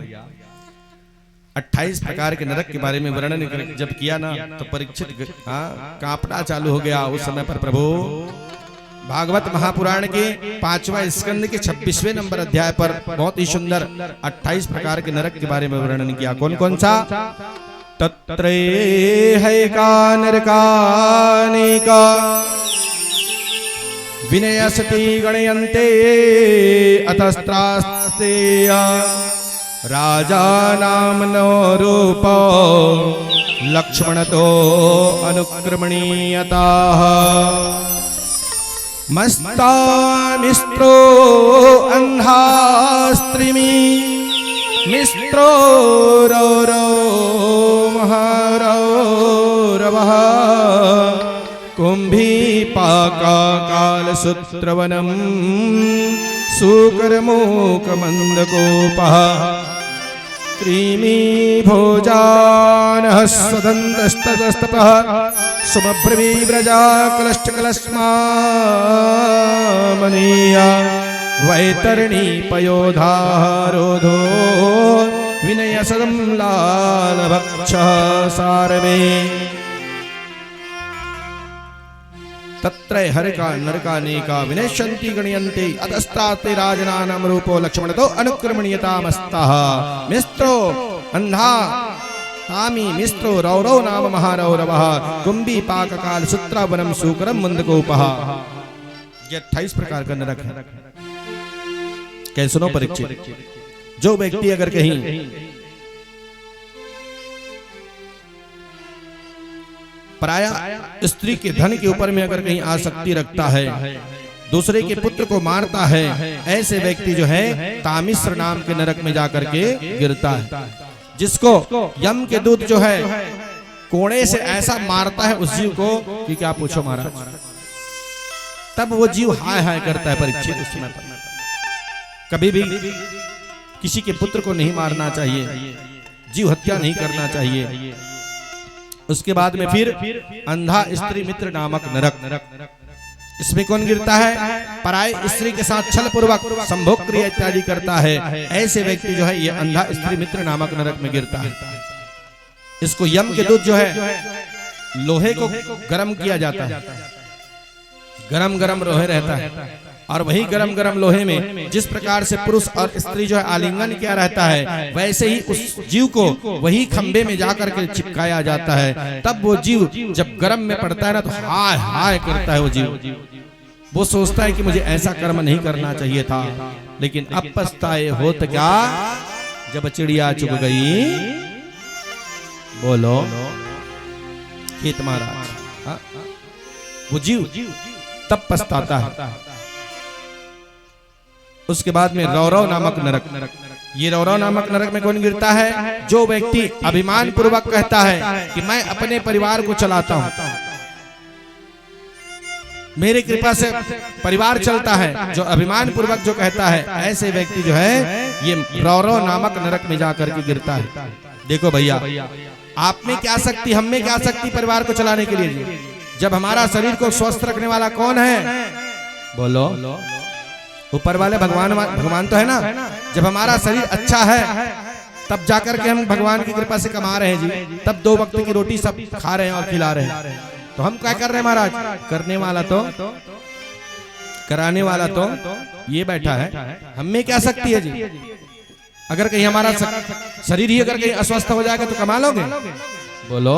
28 प्रकार के नरक के बारे में वर्णन जब किया ना, तो परीक्षित कांपना चालू हो गया। उस समय पर प्रभु भागवत महापुराण के 5वां स्कंद के 26वें नंबर अध्याय पर बहुत ही सुंदर 28 प्रकार के नरक के बारे में वर्णन किया। कौन कौन सा? तत्रे हैका नरकानेका विनयसति गणयन्ते अतस्त्रास्ते राजानामनो रूपो लक्ष्मणतो अनुक्रमणीयताः मस्तामिस्त्रो अंधास्त्रिमी मिस्त्रो रौरौ महारौरवः कुंभीपाका कालसूत्रवनम् सूकरमूकमन्दकोपः क्रीमी भोजानः सदन्तस्ततस्तपः सुमब्रवीव्रजा कलश्चकलस्मामनीया वैतरणी पयोधारोधो विनयसदं लालभक्षः सारमे तत्र हरिका नरकानेका विनश्यन्ति गणयन्ते अतस्त्रास्ते राजनानां रूपो लक्ष्मणतो अनुक्रमणीयतामस्तः मिस्त्रो अन्धा तामी मिस्त्रो रौरौ नाम महारौरवः कुंभी पाककाल सूत्रावनम सूकरम मंदकोपः। ये 28 प्रकार का नरक है। क्या सुनो परीक्षित, जो व्यक्ति अगर कहीं पराया स्त्री के धन के ऊपर में अगर कहीं आसक्ति रखता है, दूसरे के पुत्र को मारता है, ऐसे व्यक्ति जो है तामिश्र नाम के नरक में जाकर के गिरता है। जिसको यम के दूत जो है कोड़े से ऐसा मारता है उस जीव को कि क्या पूछो महाराज, तब वो जीव हाय हाय करता है परीक्षित। उस समय पर कभी भी किसी के पुत्र को नहीं मारना चाहिए, जीव हत्या नहीं करना चाहिए। उसके बाद में फिर अंधा स्त्री मित्र नामक नरक, इसमें कौन गिरता है? पराई स्त्री के साथ छल पूर्वक संभोग क्रिया इत्यादि करता है, ऐसे व्यक्ति जो है ये अंधा स्त्री मित्र नामक नरक में गिरता है। इसको यम के दूत जो है लोहे को गर्म किया जाता है, गरम गरम लोहे रहता है, और वही गरम गरम लोहे में जिस प्रकार से पुरुष और स्त्री जो है आलिंगन किया रहता है, वैसे ही उस जीव को वही खंबे में जाकर के चिपकाया जाता है। तब वो जीव जब गरम में पड़ता है ना तो हाय हाय करता है वो जीव। वो सोचता है कि मुझे ऐसा कर्म नहीं करना चाहिए था, लेकिन अब पछताए हो तो क्या जब चिड़िया चुग गई। बोलो खेत महाराज, वो जीव तब पछताता है। उसके बाद में रौरव नामक नरक, ये रौरव नामक नरक में कौन गिरता है? जो व्यक्ति अभिमान पूर्वक कहता है कि मैं अपने परिवार को चलाता हूं, मेरी कृपा से परिवार चलता है, जो अभिमान पूर्वक जो कहता है, ऐसे व्यक्ति जो है ये रौरव नामक नरक में जाकर के गिरता है। देखो भैया, आप में क्या शक्ति, हम में क्या शक्ति परिवार को चलाने के लिए जी? जब हमारा शरीर को स्वस्थ रखने वाला कौन है? बोलो ऊपर वाले भगवान तो है ना। जब हमारा शरीर अच्छा है तब जाकर के हम भगवान की कृपा से कमा रहे हैं जी, तब 2 वक्त की रोटी सब खा रहे हैं और खिला रहे हैं। तो हम क्या कर रहे हैं महाराज? करने वाला तो, कराने वाला तो ये बैठा है। हम में क्या शक्ति है जी? अगर कहीं हमारा शरीर ही अगर कहीं अस्वस्थ हो जाएगा तो कमा लोगे? बोलो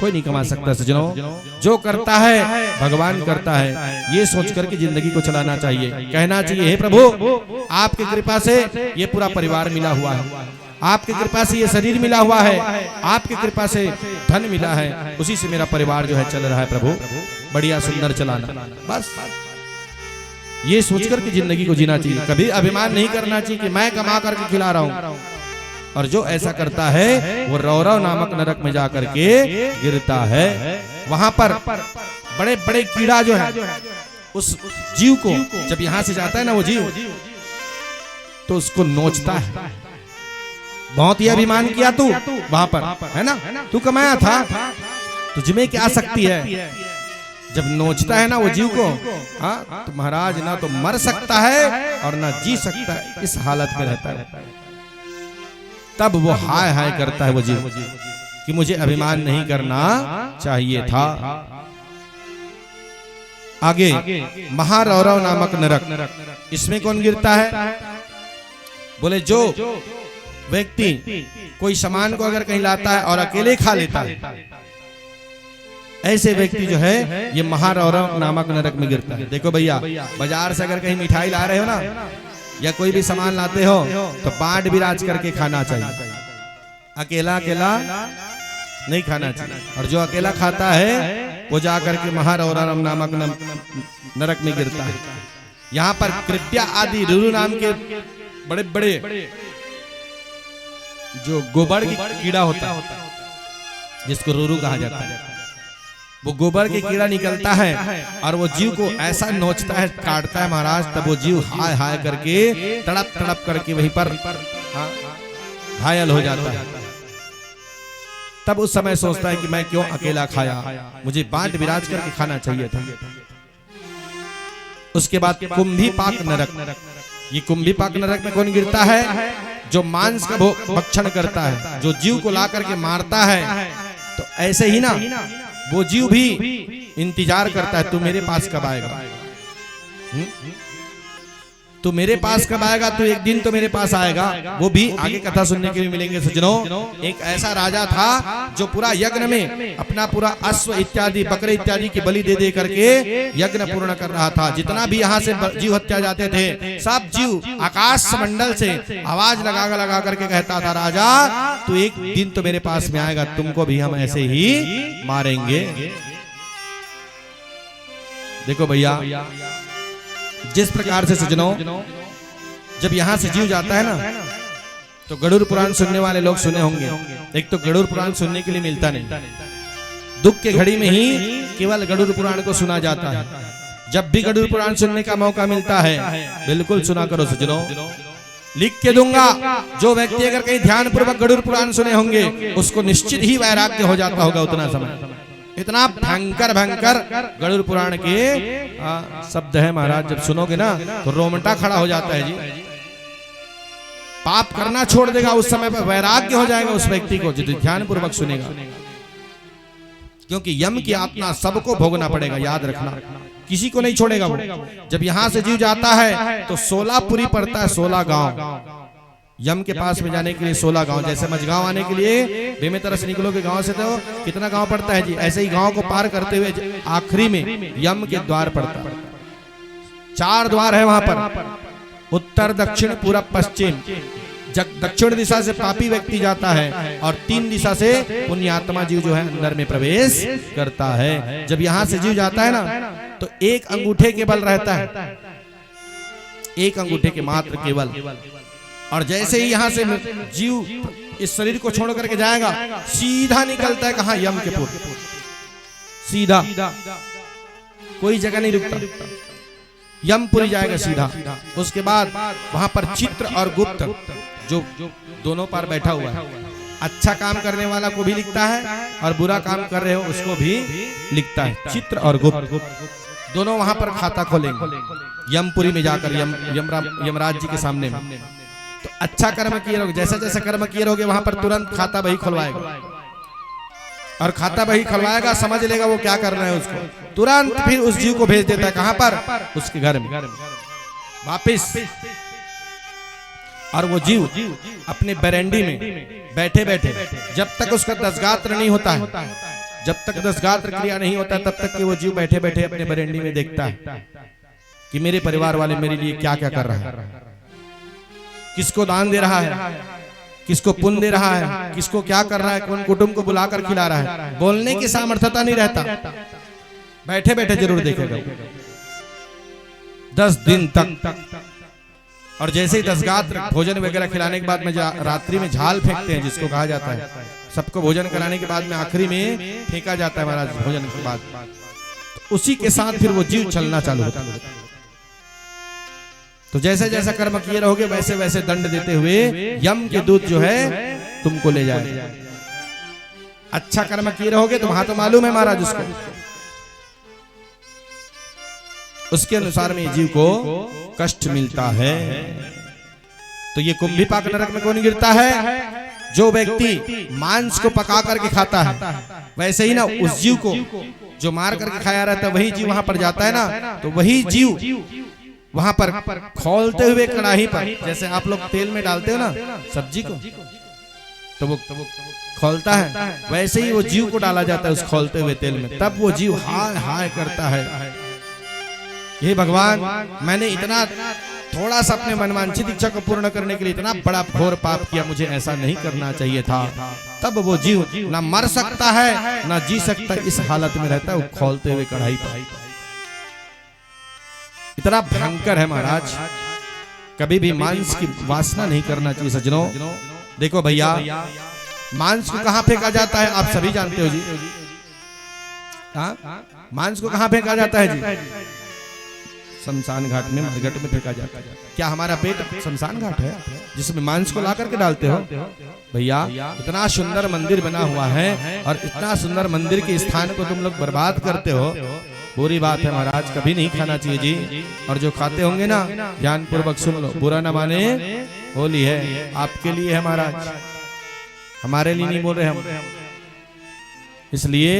कोई नहीं कमा सकता सज्जनों। जो करता है भगवान करता है, ये सोच करके जिंदगी को चलाना चाहिए। कहना चाहिए हे प्रभु आपकी कृपा से ये पूरा परिवार मिला हुआ है, आपकी कृपा से ये शरीर मिला हुआ है, आपकी कृपा से धन मिला है, उसी से मेरा परिवार जो है चल रहा है। प्रभु बढ़िया सुंदर चलाना, बस ये सोच करके जिंदगी को जीना चाहिए। कभी अभिमान नहीं करना चाहिए कि मैं कमा करके खिला रहा हूँ। और जो ऐसा करता है वो रौरव नामक नरक में जाकर के गिरता है। वहां पर बड़े बड़े कीड़ा जो है उस जीव को जब यहां से जाता है ना वो जीव, तो उसको नोचता है। बहुत ही अभिमान किया तू वहां पर, है ना, तू कमाया था, तुझमें क्या शक्ति है। जब नोचता है ना वो जीव को, हाँ, तो महाराज ना तो मर सकता है और ना जी सकता है, इस हालत में रहता है। तब वो हाय हाय करता है वो जीव कि मुझे अभिमान नहीं करना चाहिए था। आगे महारौरव नामक नरक, इसमें कौन गिरता है? बोले जो व्यक्ति कोई सामान को अगर कहीं लाता है और अकेले खा लेता है, ऐसे व्यक्ति जो है ये महारौरव नामक नरक में गिरता है। देखो भैया, बाजार से अगर कहीं मिठाई ला रहे हो ना या कोई भी सामान लाते हो तो बांट बिराज करके खाना चाहिए, अकेला अकेला नहीं खाना चाहिए। और जो अकेला खाता है वो जाकर के महारौरव नामक नरक में गिरता है। यहाँ पर कृत्या आदि रुरु नाम के बड़े बड़े जो गोबर की कीड़ा होता है, जिसको रुरु कहा जाता है, वो गोबर के कीड़ा निकलता है और वो जीव को ऐसा नोचता है, काटता है महाराज। तब वो जीव हाय हाय करके तड़प तड़प करके वहीं पर घायल हो जाता है। तब उस समय सोचता है कि मैं क्यों अकेला खाया, मुझे बांट बिराज करके खाना चाहिए था। उसके बाद कुंभी पाक नरक, ये कुंभी पाक नरक में कौन गिरता है? जो मांस का भक्षण करता है, जो जीव को ला करके मारता है। तो ऐसे ही ना वो जीव भी इंतजार करता है, तू मेरे पास कब आएगा, तू मेरे पास कब आएगा, तू एक दिन तो मेरे पास आएगा। वो भी आगे कथा सुनने के लिए मिलेंगे सज्जनों। एक ऐसा राजा था जो पूरा यज्ञ में अपना पूरा अश्व इत्यादि बकरे इत्यादि की बलि दे दे करके यज्ञ पूर्ण कर रहा था। जितना भी यहाँ से जीव हत्या जाते थे, सब जीव आकाश मंडल से आवाज लगा करके कहता था, राजा तू एक दिन तो मेरे पास में आएगा, तुमको भी हम ऐसे ही मारेंगे। देखो भैया, जिस प्रकार से सज्जनों जब यहाँ से जीव जाता है ना, तो गरुड़ पुराण सुनने वाले लोग सुने होंगे। एक तो गरुड़ पुराण सुनने के लिए मिलता नहीं, दुख के घड़ी में ही केवल गरुड़ पुराण को सुना जाता है। जब भी गरुड़ पुराण सुनने का मौका मिलता है बिल्कुल सुना करो सज्जनों। लिख के दूंगा, जो व्यक्ति अगर कहीं ध्यान पूर्वक गरुड़ पुराण सुने होंगे उसको निश्चित ही वैराग्य हो जाता होगा उतना समय। इतना भयंकर भयंकर गरुड़ पुराण के शब्द है महाराज, जब सुनोगे ना तो रोमटा खड़ा हो जाता है जी। पाप करना छोड़ देगा, उस समय पर वैराग्य हो जाएगा उस व्यक्ति को जो ध्यान पूर्वक सुनेगा। क्योंकि यम की आत्मा सबको भोगना पड़ेगा, याद रखना, किसी को नहीं छोड़ेगा वो। जब यहां से जीव जाता है तो 16 पुरी पड़ता है, 16 गांव। यम के पास में जाने के लिए 16 गांव, जैसे मझगांव आने के लिए बेमेतरस निकलोगे गांव से तो कितना गांव पड़ता है जी, ऐसे ही गांव को पार करते हुए आखिरी में यम के द्वार पड़ता है। 4 द्वार है वहां पर, उत्तर दक्षिण पूर्व पश्चिम। दक्षिण दिशा से पापी व्यक्ति जाता है और 3 दिशा से पुण्यात्मा जीव जो है अंदर में प्रवेश करता है। जब यहां से जीव जाता है ना तो 1 अंगूठे के बल रहता है, 1 अंगूठे के मात्र केवल। और जैसे ही यहां से जीव इस शरीर को छोड़ करके जाएगा, सीधा निकलता है कहां, यम के पुर, सीधा, कोई जगह नहीं रुकता, यमपुरी जाएगा सीधा। उसके बाद वहां पर चित्र और गुप्त जो दोनों पर बैठा हुआ है, अच्छा काम करने वाला को भी लिखता है और बुरा काम कर रहे हो उसको भी लिखता है। चित्र और गुप्त दोनों वहां पर खाता खोलेंगे यमपुरी में जाकर, यमराज जी के सामने में। तो अच्छा कर्म किए रहोगे, जैसा जैसा कर्म किए रहोगे वहां पर तुरंत खाता बही खुलवाएगा, और खाता बही खुलवाएगा, समझ लेगा वो क्या करना है उसको, तुरंत फिर उस जीव को भेज देता है कहां पर, उसके घर में वापिस। और वो जीव अपने बरेंडी में बैठे बैठे, जब तक उसका दसगात्र नहीं होता है, जब तक दसगात्र क्रिया नहीं होता तब तक कि वो जीव बैठे बैठे अपने बरेंडी में देखता है कि मेरे परिवार वाले मेरे लिए क्या क्या कर रहा है, किसको दान दे रहा है, किसको पुण्य दे रहा है, किसको क्या कर रहा है, कौन कुटुंब को बुलाकर खिला रहा है। बोलने की सामर्थ्यता नहीं रहता, बैठे बैठे जरूर देखेगा 10 दिन तक। और जैसे ही दसगात्र भोजन वगैरह खिलाने के बाद में रात्रि में झाल फेंकते हैं, जिसको कहा जाता है, सबको भोजन कराने के बाद में आखिरी में फेंका जाता है महाराज भोजन के बाद, तो उसी के साथ फिर वो जीव चलना चालू होता है। तो जैसे जैसा कर्म किए रहोगे वैसे वैसे दंड देते हुए यम के दूत जो है तुमको ले जाएंगे। अच्छा कर्म किए रहोगे तो वहां तो मालूम है महाराज उसको, उसके अनुसार में जीव को कष्ट मिलता है। तो ये कुंभीपाक नरक में कौन गिरता है, जो व्यक्ति मांस को पका करके खाता है। वैसे ही ना उस जीव को जो मार करके खाया रहता है वही जीव वहां पर जाता है ना, तो वही जीव वहां पर खौलते हुए कढ़ाई पर, जैसे आप लोग तेल में डालते हो ना सब्जी को तो वो खौलता है, वैसे ही वो जीव को डाला जाता है उस खौलते हुए तेल में, तब वो जीव हाय हाय करता है, हे भगवान मैंने इतना थोड़ा सा अपने मनवांछित इच्छा को पूर्ण करने के लिए इतना बड़ा घोर पाप किया, मुझे ऐसा नहीं करना चाहिए था। तब वो जीव ना मर सकता है ना जी सकता, इस हालत में रहता है वो खौलते हुए कढ़ाई पर। इतना भयंकर है महाराज, कभी भी मांस की वासना नहीं करना चाहिए सज्जनों। देखो भैया, मांस को कहां फेंका जाता है आप सभी जानते हो जी, मांस को कहां फेंका जाता है जी, शमशान घाट में, मरघट में फेंका जाता है। क्या हमारा पेट शमशान घाट है जिसमें मांस को ला करके डालते हो? भैया इतना सुंदर मंदिर बना हुआ है और इतना सुंदर मंदिर के स्थान को तुम लोग बर्बाद करते हो, बुरी बात है महाराज, कभी नहीं खाना चाहिए जी। और जो खाते होंगे ना ध्यान पूर्वक सुन लो, बुरा न माने, होली है आपके लिए है महाराज, हमारे लिए नहीं बोल रहे हम। इसलिए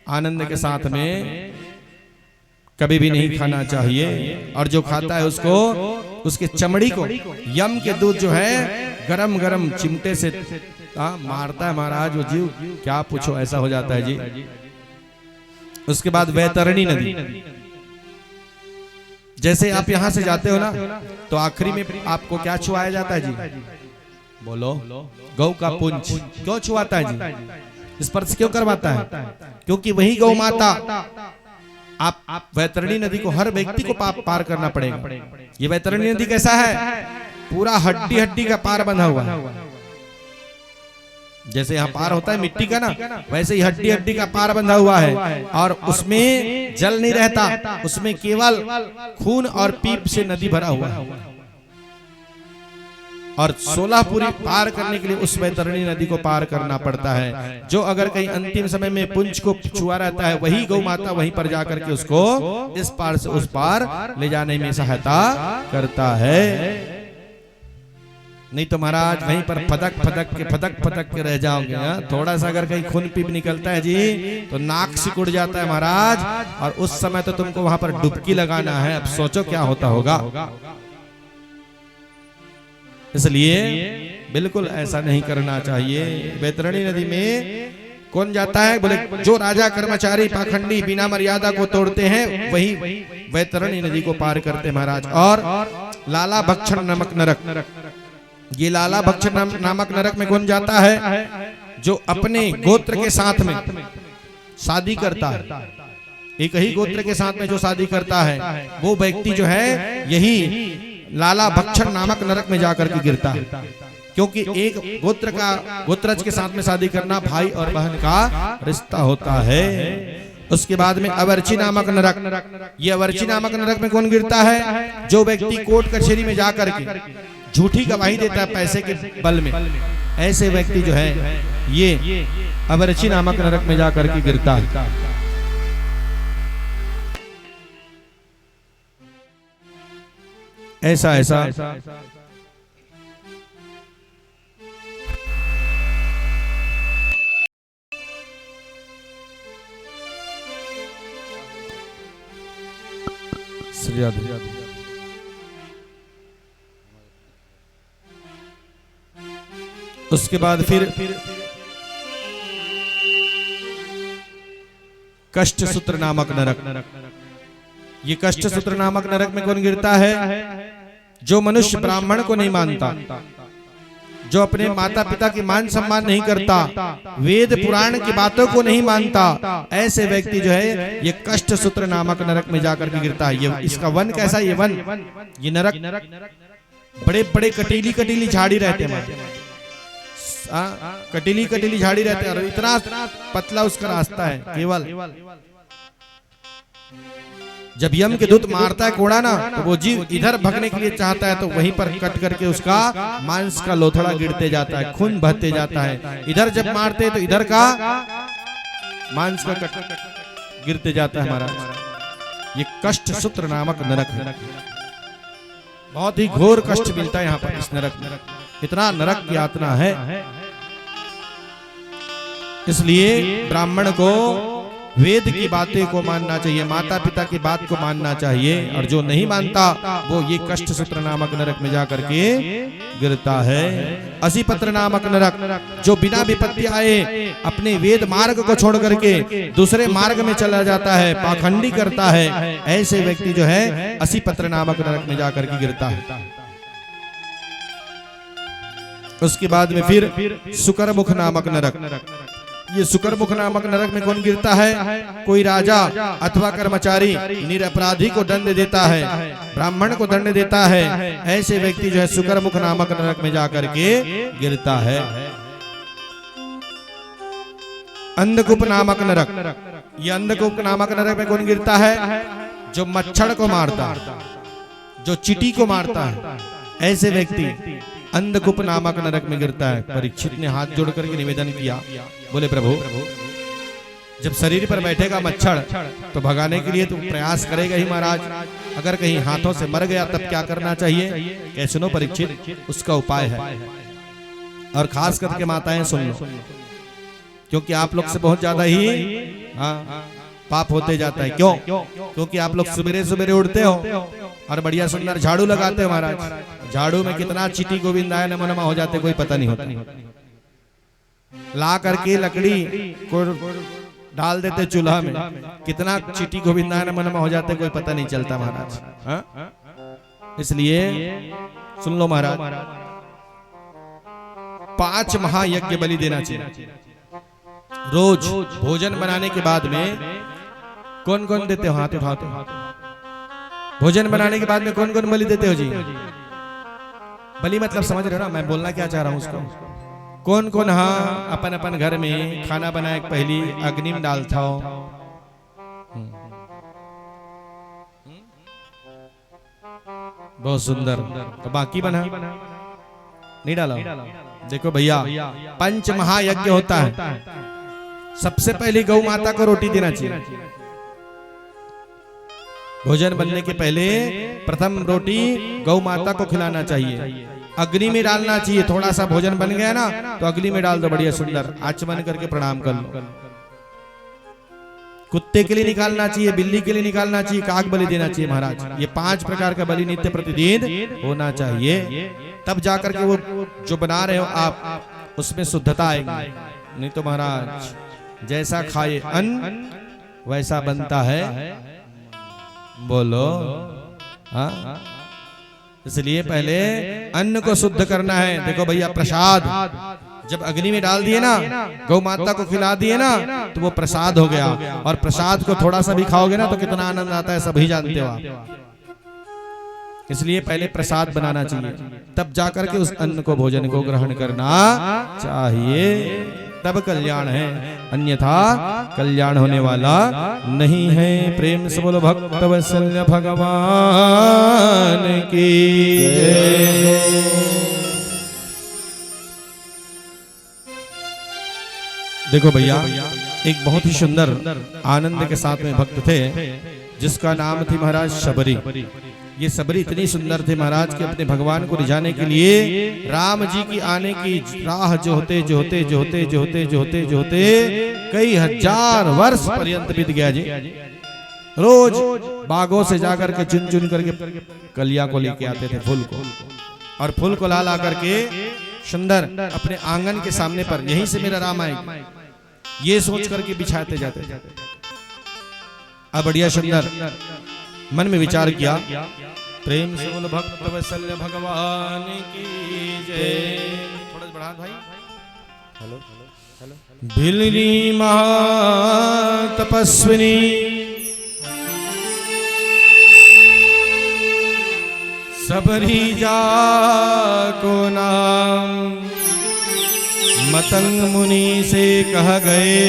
आनंद के साथ में कभी भी नहीं खाना चाहिए। और जो खाता है उसको, उसके चमड़ी को यम के दूध जो है गरम गरम चिमटे से मारता है महाराज वो जीव, क्या पूछो ऐसा हो जाता है जी। उसके बाद वैतरणी नदी, जैसे आप यहां से जाते हो ना तो आखिरी में आपको क्या छुआया जाता है जी, बोलो, गौ का पुंज। क्यों छुआता है जी, स्पर्श क्यों करवाता है? क्योंकि वही गौ माता, आप वैतरणी नदी को हर व्यक्ति को पार करना पड़ेगा। ये वैतरणी नदी कैसा है, पूरा हड्डी हड्डी का पार बंधा हुआ है। जैसे यहाँ पार होता है मिट्टी का ना, वैसे ही हड्डी हड्डी का पार बंधा हुआ है। और उसमें जल नहीं रहता, उसमें केवल खून और पीप से नदी भरा हुआ है। और 16 पुरी पार करने के लिए उस वैतरणी नदी को पार करना पड़ता है। जो अगर कहीं अंतिम समय में पुंज को छुआ रहता है, वही गौ माता वहीं पर जाकर के उसको इस पार से उस पार ले जाने में सहायता करता है। नहीं तो महाराज वहीं पर फदक के रह जाओगे। थोड़ा सा अगर कहीं खून पीप निकलता है जी तो नाक सिकुड़ जाता है महाराज, और उस समय तो तुमको वहां पर डुबकी लगाना है। अब सोचो क्या होता होगा। इसलिए बिल्कुल ऐसा नहीं करना चाहिए। वैतरणी नदी में कौन जाता है? बोले जो राजा कर्मचारी पाखंडी बिना मर्यादा को तोड़ते हैं वही वैतरणी नदी को पार करते महाराज। और लाला भक्षण नामक नरक, ये लाला भक्षण नामक नरक में कौन जाता है? जो अपने गोत्र के साथ में शादी करता है, एक ही गोत्र के साथ में जो शादी करता है वो व्यक्ति जो है यही लाला भक्षण नामक नरक में जाकर के गिरता है। क्योंकि एक गोत्रज के साथ में शादी करना भाई और बहन का रिश्ता होता है। उसके बाद में अवर्ची नामक नरक, ये अवर्ची नामक नरक में कौन गिरता है? जो व्यक्ति कोर्ट कचहरी में जाकर के झूठी गवाही देता है पैसे के बल में, ऐसे व्यक्ति जो है ये अवर्ची नामक नरक में जाकर के गिरता है। ऐसा श्री राधे। उसके बाद फिर कष्ट सूत्र नामक नरक, ये कष्ट सूत्र नामक नरक में कौन गिरता है? जो मनुष्य ब्राह्मण को नहीं मानता, जो अपने माता पिता की मान सम्मान नहीं करता, वेद पुराण की बातों को नहीं मानता, ऐसे व्यक्ति जो है ये कष्ट सूत्र नामक नरक में जाकर के गिरता है। ये इसका वन कैसा? ये वन, ये नरक बड़े बड़े कटीली झाड़ी रहते हैं, कटीली झाड़ी रहते हैं, और इतना पतला उसका रास्ता है। केवल जब यम के दूत मारता है कोड़ा ना, तो वो जीव इधर भगने के लिए चाहता है तो वहीं पर कट करके उसका मांस का लोथड़ा गिरते जाता है, खून बहते जाता है। इधर जब मारते तो इधर का मांस का कट गिरते जाता है महाराज। ये कष्ट सूत्र नामक नरक है। बहुत ही घोर कष्ट मिलता है यहाँ पर इस नरक में, इतना नरक की यातना है। इसलिए ब्राह्मण को वेद की बातें को मानना चाहिए, माता पिता की बात को मानना चाहिए, और जो नहीं मानता वो ये कष्ट सूत्र नामक नरक में जाकर के गिरता है। असीपत्र नामक नरक, जो बिना विपत्ति आए अपने वेद मार्ग को छोड़ करके दूसरे मार्ग में चला जाता है, पाखंडी करता है, ऐसे व्यक्ति जो है असीपत्र नामक नरक में जाकर के गिरता है। उसके बाद में फिर सुकरमुख नामक नरक, ये सुकरमुख नामक नरक में कौन गिरता है? कोई राजा अथवा कर्मचारी निरपराधी को दंड देता है, ब्राह्मण को दंड देता है, ऐसे व्यक्ति जो है सुकरमुख नामक नरक में जाकर के गिरता है। अंधकूप नामक नरक, ये अंधकूप नामक नरक में कौन गिरता है? जो मच्छर को मारता है, जो चींटी को मारता है, ऐसे व्यक्ति अंधकूप नामक नरक में गिरता है। परीक्षित ने हाथ जोड़ करके निवेदन किया, बोले प्रभु जब शरीर पर बैठेगा मच्छर तो भगाने के लिए तो प्रयास करेगा ही महाराज, अगर कहीं हाथों से मर गया तब क्या करना चाहिए? कह सुनो परीक्षित, उसका उपाय है। और खास करके माताएं सुन लो, क्योंकि आप लोग से बहुत ज्यादा ही पाप होते जाता है। क्यों? क्योंकि आप लोग सवेरे सवेरे उठते हो और बढ़िया सुंदर झाड़ू लगाते हो महाराज, झाड़ू में कितना चींटी गोविंदाय नमो नमः हो जाते कोई पता नहीं होता। ला करके लकड़ी को डाल देते चूल्हा में, कितना चींटी गोविंदाय नमो नमः हो जाते कोई पता नहीं चलता महाराज। इसलिए सुन लो महाराज, 5 महायज्ञ बलि देना चाहिए। रोज भोजन बनाने के बाद में कौन कौन देते हो? हाथ उठाते हो। भोजन बनाने के बाद में कौन कौन बलि देते हो जी? बलि मतलब समझ रहे हो ना मैं बोलना क्या चाह रहा हूं उसको? कौन कौन अपन अपन घर में खाना बनाए पहली अग्नि में डालता हो। बहुत सुंदर। तो बाकी बना नहीं डाला? देखो भैया, पंच महायज्ञ होता है, सबसे पहले गौ माता को रोटी देना चाहिए। भोजन बनने के पहले प्रथम रोटी गौ माता को खिलाना चाहिए। अग्नि में डालना चाहिए। थोड़ा सा भोजन बन गया ना तो अग्नि में डाल दो, बढ़िया सुंदर आचमन करके प्रणाम कर लो। कुत्ते के लिए निकालना चाहिए, बिल्ली के लिए निकालना चाहिए, काग बलि देना चाहिए महाराज। ये 5 प्रकार का बलि नित्य प्रतिदिन होना चाहिए, तब जाकर के वो जो बना रहे हो आप उसमें शुद्धता आएगी। नहीं तो महाराज जैसा खाए अन्न वैसा बनता है। बोलो हाँ, इसलिए पहले अन्न को शुद्ध करना है। देखो भैया, प्रसाद जब अग्नि में डाल दिए ना, गौ माता को खिला दिए ना, तो वो प्रसाद हो गया। और प्रसाद को थोड़ा सा भी खाओगे ना तो कितना आनंद आता है, सभी जानते हो आप। इसलिए पहले प्रसाद बनाना चाहिए, तब जाकर के उस अन्न को, भोजन को ग्रहण करना चाहिए, तब कल्याण है, अन्यथा कल्याण होने वाला नहीं है। प्रेम से बोलो भक्त वत्सल भगवान की जय। देखो भैया, एक बहुत ही सुंदर आनंद के साथ में भक्त थे जिसका नाम थी महाराज शबरी। ये सबरी इतनी सुंदर थे महाराज कि अपने भगवान को रिझाने के लिए राम जी की आने की राह जो होते कई हजार वर्ष पर्यंत बीत गया जी। रोज बागों से जाकर के चुन चुन करके कलिया को लेके आते थे, फूल को, और फूल को ला ला करके सुंदर अपने आंगन के सामने पर, यहीं से मेरा राम आएगा, ये सोच करके बिछाते जाते। अब बढ़िया सुंदर मन में विचार किया, प्रेम से बोलो भक्त वत्सल भगवान की जय। थोड़ा बढ़ा भाई। Hello hello. भिलनी महातपस्विनी सबरी जा को नाम, मतंग मुनि से कह गए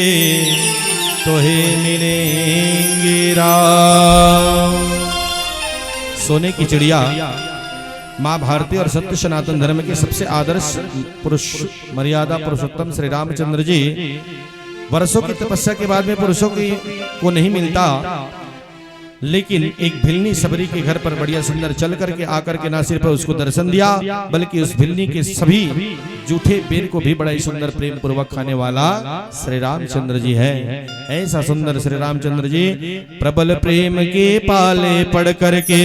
तो हे मिलेंगे राम। सोने की चिड़िया माँ भारती और सत्य सनातन धर्म के सबसे आदर्श पुरुष, मर्यादा पुरुषोत्तम श्री रामचंद्र जी वर्षों की तपस्या के बाद में पुरुषों को नहीं मिलता, लेकिन एक भिलनी सबरी के घर पर बढ़िया सुंदर चल करके आकर के ना सिर्फ उसको दर्शन दिया, बल्कि उस भिलनी के सभी जूठे बेर को भी बड़ा ही सुंदर प्रेम पूर्वक खाने वाला श्री रामचंद्र जी है। ऐसा सुंदर श्री रामचंद्र जी प्रबल प्रेम के पाले पड़ करके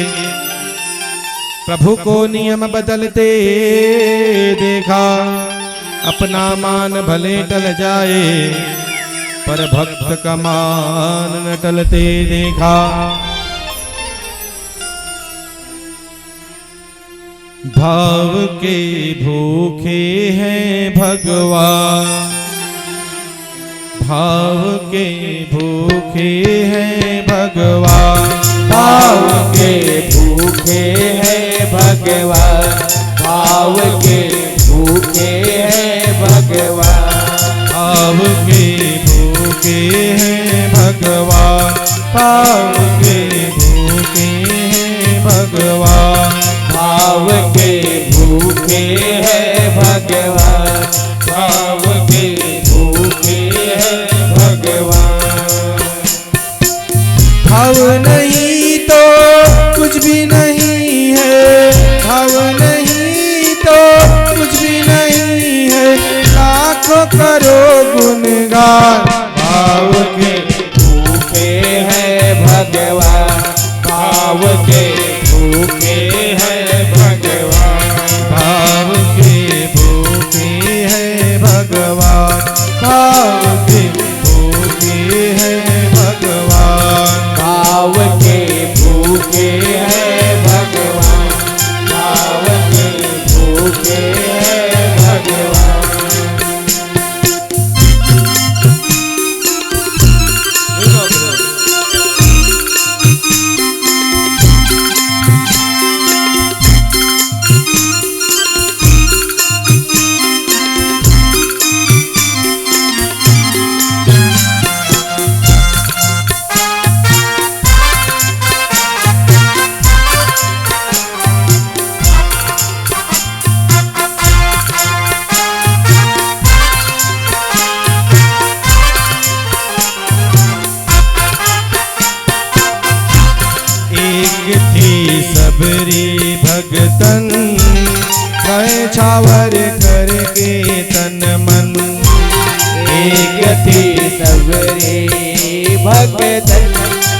प्रभु को नियम बदलते देखा, अपना मान भले टल जाए पर भक्त का मान न टलते देखा। भाव के भूखे हैं भगवान, भाव के भूखे हैं भगवान, भाव के भूखे हैं भगवान, भाव के भूखे हैं भगवान, भाव के भूखे हैं भगवान, भाव के भूखे हैं भगवान, भाव के भूखे हैं भगवान, भाव के भूखे हैं भगवान। भाव नहीं तो कुछ भी नहीं है, भाव नहीं तो कुछ भी नहीं है, लाखों करो गुणगान। भाव के भूखे हैं भगवान, भाव के भूखे हैं भगवान, भाव के भूखे हैं भगवान, भाव के भूखे हैं भगवान, भाव के भूखे हैं भगवान, भाव के भूखे हैं भगवान। निछावर करके तन मन, एक थी सबरे भगतन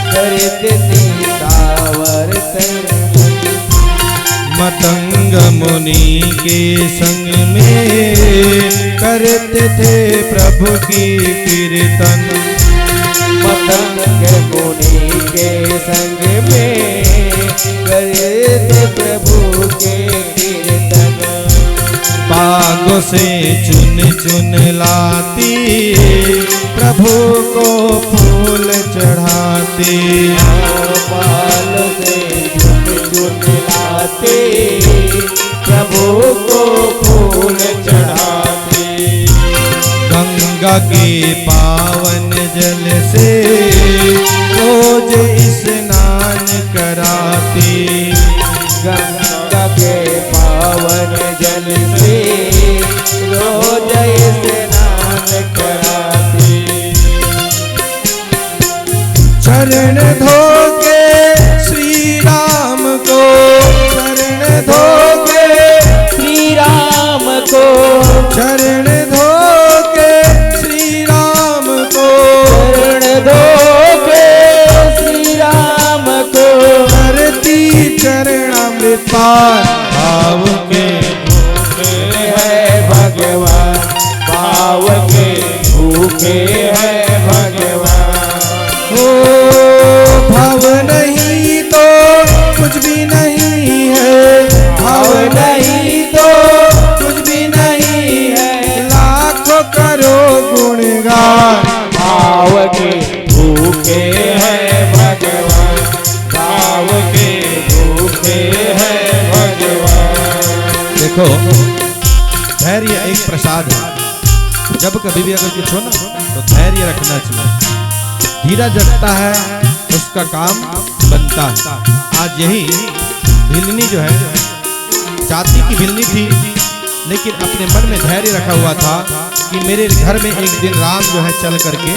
करते निछावर तन। मतंग मुनि के संग में करते थे प्रभु की कीर्तन। मतंग मुनि के संग में करते प्रभु के कीर्तन। बागों से चुन चुन लाती प्रभु को फूल चढ़ाती। बाल से चुन चुन लाते प्रभु को फूल चढ़ाते। गंगा के पावन जल से रोज स्नान कराती। गंगा के पावन जल से रोज स्नान कराती। चरण धो के श्री राम को, चरण धो के श्री राम को, चरण धो के श्री राम को, चरण धो के श्री राम को। धरती चरणामृत पान भाव के भूखे है भगवान, भाव के भूखे है भगवान। हो भाव नहीं तो कुछ भी नहीं है, भाव नहीं तो कुछ भी नहीं है। लाखों करो गुणगान, भाव के भूखे है भगवान, भाव के भूखे है भगवान। देखो धैर्य एक प्रसाद है। जब कभी भी अगर कुछ हो ना तो धैर्य रखना चाहिए। धीरज रखता है उसका काम बनता है। आज यही भिलनी जो है जाति की भिलनी थी, लेकिन अपने मन में धैर्य रखा हुआ था कि मेरे घर में एक दिन राम जो है चल करके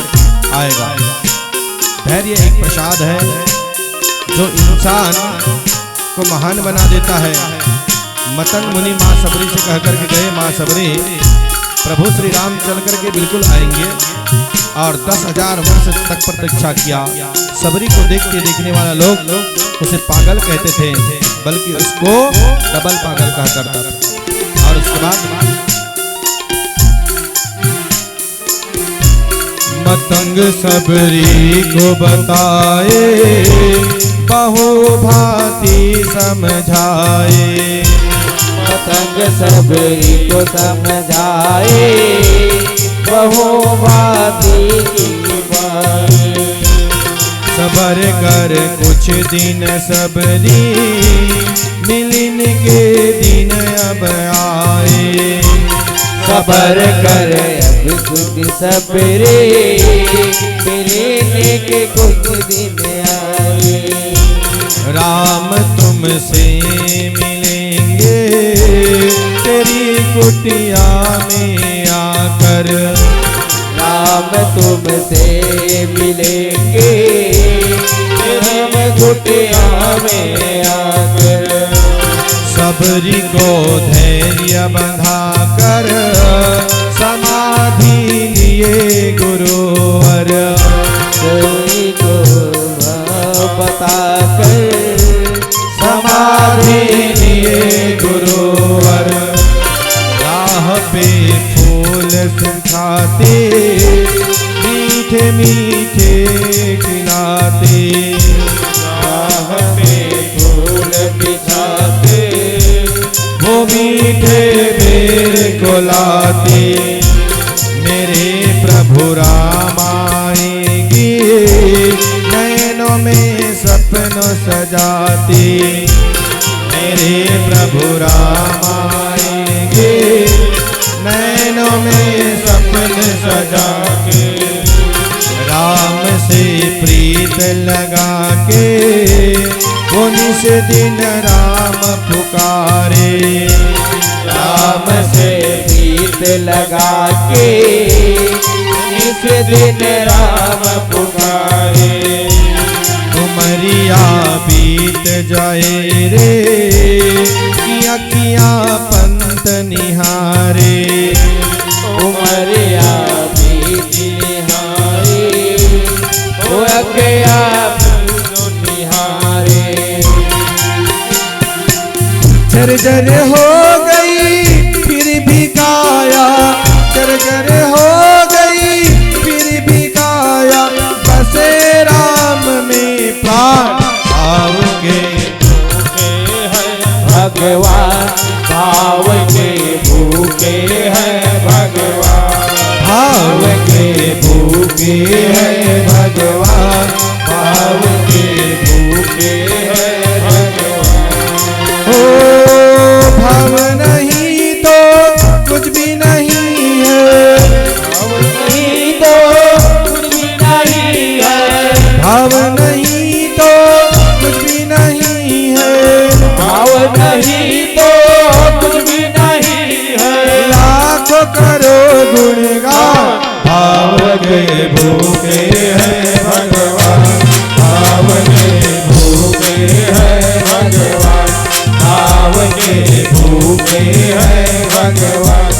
आएगा। धैर्य एक प्रसाद है जो इंसान को महान बना देता है। मतंग मुनि माँ सबरी से कह करके गए, माँ सबरी प्रभु श्री राम चल करके बिल्कुल आएंगे, और 10,000 वर्ष तक प्रतीक्षा किया। सबरी को देखते देखने वाला लोग उसे पागल कहते थे, बल्कि उसको डबल पागल कहा करता था। और उसके बाद मतंग सबरी को बताए, बहु भांति समझाए। मतंग सबरी को समझाए, बहु भांति की बात। सबर कर कुछ दिन सबरी, मिलन के दिन अब आए। सबर कर अब कुछ सबरे, मिलने के कुछ दिन आए। राम तुमसे मिलेंगे तेरी कुटिया में आकर। राम तुमसे मिलेंगे हम कुटिया में आकर। सबरी को धैर्य बंधा कर समाधि लिए गुरुवर। सबरी को बता कर समाधि लिए गुरुवर। राह पे फूल सुखाते, मीठे मीठे खिलाते। राह पे फूल बिछाते, वो मीठे बेर को लाते। मेरे प्रभु राम आएंगे, नैनों में सपनों सजाते। मेरे प्रभु राम आएंगे, नैनों में सपन सजा के। राम से प्रीत लगा के, वो निस दिन राम पुकारे। राम से प्रीत लगा के, इस दिन राम पुकारे। उमरिया बीत जाए रे, कि अखियाँ पंत निहारे। उमरिया बीच निहारे, ओ अज्ञा बीच निहारे। जर्जर हो गई फिर भी गाया, जर्जर हो गई फिर भी गाया, बसे राम में प्राण भाव के भूखे हैं भगवान, भाव के भूखे हैं भगवान, भाव के भूखे हैं भगवान, भाव के भूखे हैं भगवान। हो भाव नहीं तो कुछ भी नहीं है, भाव नहीं तो कुछ भी नहीं है, भाव नहीं तो कुछ भी नहीं है, भाव नहीं तो कुछ भी नहीं है। लाखों करो गुणगान, भाव के भूखे हैं भगवान, भाव के भूखे हैं भगवान, भाव के भूखे हैं भगवान,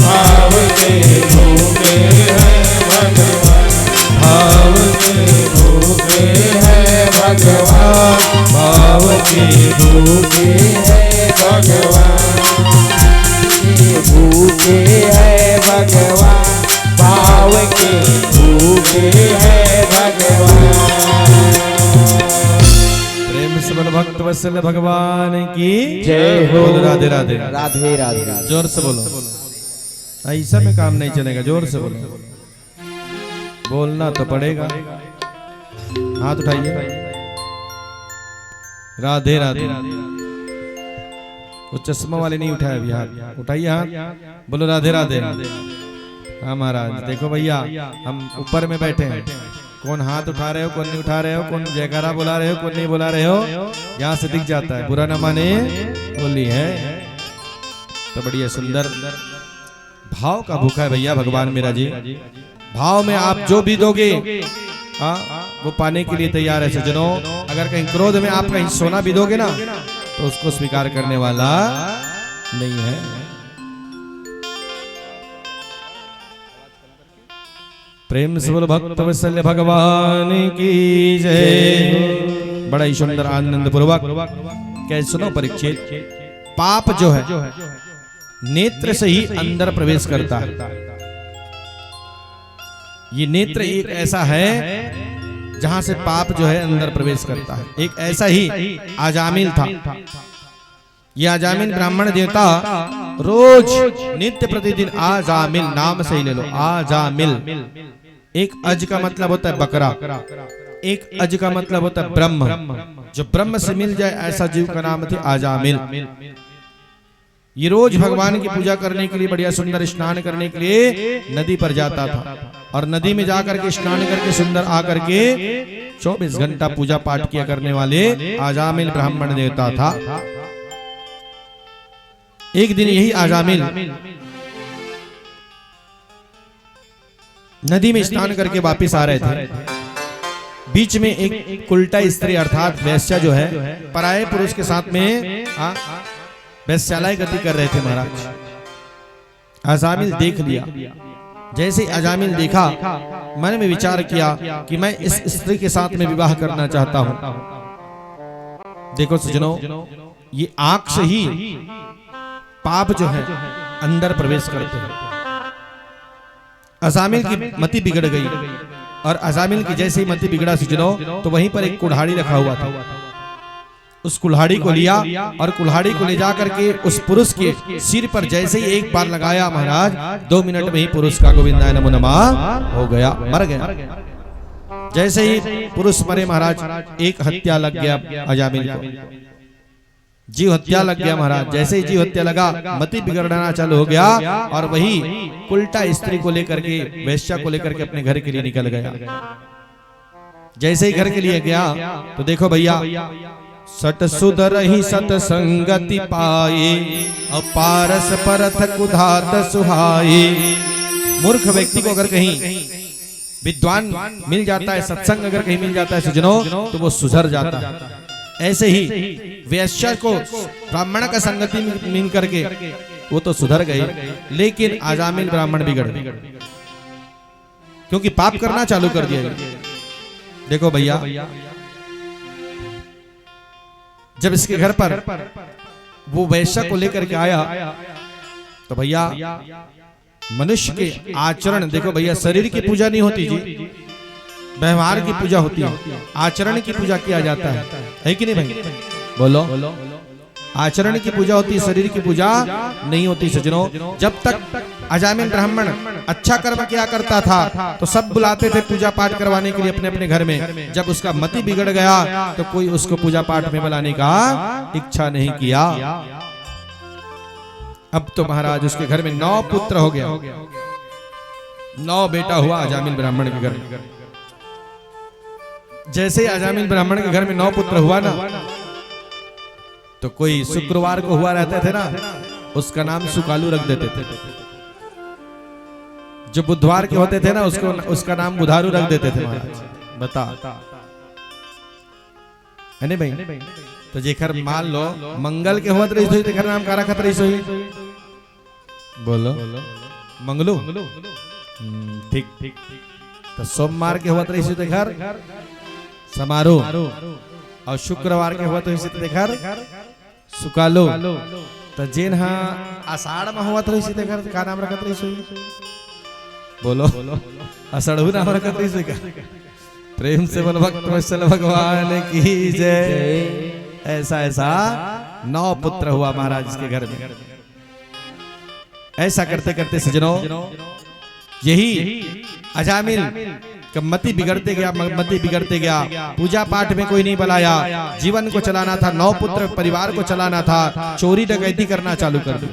भाव के भूखे हैं भगवान, भाव के भूखे हैं भगवान, भाव के भूखे हैं भगवान, भूखे हैं भगवान, भाव के भूखे हैं भगवान। प्रेम से बोलो भक्त वत्सल भगवान की जय हो। बोलो राधे राधे। राधे राधे। जोर से बोलो, ऐसा में काम नहीं चलेगा, जोर से बोलो, बोलना तो पड़ेगा। हाथ उठाइए, राधे राधे। वो चश्मा वाले नहीं उठाया अभी, हाथ उठाइए, हाथ बोलो राधे राधे। हाँ महाराज, देखो भैया हम ऊपर में बैठे हैं, कौन हाथ उठा रहे हो कौन नहीं उठा रहे हो, कौन जयकारा बुला रहे हो कौन नहीं बुला रहे हो, यहाँ से दिख जाता है। बुरा न माने बोली है तो बढ़िया सुंदर भाव का भूखा है भैया भगवान मेरा जी। भाव में आप जो भी दोगे वो पाने के लिए तैयार है सज्जनों। अगर कहीं क्रोध में आप कहीं सोना भी दोगे ना तो उसको स्वीकार करने वाला नहीं है। प्रेम से बोलो भक्त वत्सल भगवान की जय। बड़ा ही सुंदर आनंद पूर्वक कैसे सुनो परीक्षित। पाप जो है नेत्र से ही अंदर प्रवेश करता है। ये नेत्र एक ऐसा है जहां से पाप जो है अंदर प्रवेश करता है। एक ऐसा ही आजामिल था। ये आजामिल ब्राह्मण देवता रोज नित्य प्रतिदिन आजामिल नाम से ही ले लो, आजामिल। एक अज का मतलब होता है बकरा, एक अज का मतलब होता है ब्रह्म। जो ब्रह्म से मिल जाए ऐसा जीव का नाम थे आजामिल। ये रोज भगवान की पूजा करने के लिए बढ़िया सुंदर स्नान करने के लिए नदी पर जाता था और नदी में जाकर के स्नान करके सुंदर आकर के 24 घंटा पूजा पाठ किया करने वाले आजामिल ब्राह्मण देवता था। एक दिन यही आजामिल नदी में स्नान करके वापस आ रहे थे। बीच में एक उल्टा स्त्री अर्थात वैश्या जो है पराये पुरुष के साथ में वैश्यालय गति कर रहे थे महाराज। आजामिल देख लिया। जैसे ही आजामिल देखा मन में विचार किया कि मैं इस स्त्री के साथ में विवाह करना चाहता हूं। देखो सज्जनों, ये आंख से ही पाप जो है अंदर प्रवेश करते हैं। अजामिल की मति बिगड़ गई और अजामिल की जैसे ही मति बिगड़ा सज्जनों तो वहीं पर एक कुल्हाड़ी रखा हुआ था। उस कुल्हाड़ी को लिया और कुल्हाड़ी को ले जाकर के उस पुरुष के सिर पर जैसे ही एक बार लगाया महाराज 2 मिनट में ही पुरुष का गोविंदाय नमो नमः हो गया, मर गया। जैसे ही पुरुष मरे महाराज एक हत्या लग गया अजामिल को, जीव हत्या लग गया महाराज। जैसे ही जीव हत्या लगा मति बिगड़ना चालू हो गया और वही उल्टा स्त्री को लेकर के वैश्या को लेकर के अपने घर के लिए निकल गया। जैसे ही घर के लिए गया तो देखो भैया सट सुधर ही सतसंगति पाए अपारस परथ कुधात सुहाए। मूर्ख व्यक्ति को अगर कहीं विद्वान मिल जाता है, सत्संग अगर कहीं मिल जाता है सज्जनों तो वो सुधर जाता है। ऐसे ही वैश्य को ब्राह्मण का संगति मिल करके वो तो सुधर गए, लेकिन अजामिल ब्राह्मण बिगड़ गए, क्योंकि पाप करना चालू कर दिया। देखो भैया, जब इसके घर पर वो वैश्य को लेकर के आया तो भैया मनुष्य के आचरण देखो भैया, शरीर की पूजा नहीं होती जी, व्यवहार की पूजा होती है, आचरण की पूजा किया जाता है कि नहीं भाई? बोलो, आचरण की पूजा होती है, शरीर की पूजा नहीं होती सज्जनों। जब तक अजामिल ब्राह्मण अच्छा कर्म किया करता था तो सब बुलाते थे पूजा पाठ करवाने के लिए अपने अपने घर में। जब उसका मति बिगड़ गया तो कोई उसको पूजा पाठ में बुलाने का इच्छा नहीं किया। अब तो महाराज उसके घर में 9 पुत्र हो गया, 9 बेटा हुआ अजामिल ब्राह्मण के घर में। जैसे ही अजामिल ब्राह्मण के घर में 9 पुत्र हुआ ना, तो कोई शुक्रवार को हुआ रहते थे ना, उसका नाम सुकालू रख देते थे। जो बुधवार के होते थे ना, उसका नाम बुधारू रख देते थे महाराज। बता है नहीं भाई? तो जेकर मान लो मंगल के होत रही तेकर नाम का रखत रही सोई। बोलो मंगलू, ठीक ठीक। तो सोमवार के होत रही तेकर समारोह, और शुक्रवार के होत रही तेकर सुकालो। तो जिन हाँ आषाढ़ में होत रही तेकर का नाम रखत रही सोई। बोलो असड़ू नाम रखत रही सोई का। प्रेम से बोल भक्त वत्सल भगवान की जय। ऐसा ऐसा 9 पुत्र हुआ महाराज इसके घर में। ऐसा करते करते सजनों, यही अजामिल का मति बिगड़ते गया, मति बिगड़ते गया। पूजा पाठ में कोई नहीं बुलाया, जीवन को चलाना था, 9 पुत्र परिवार को चलाना था, चोरी डकैती करना चालू कर दी।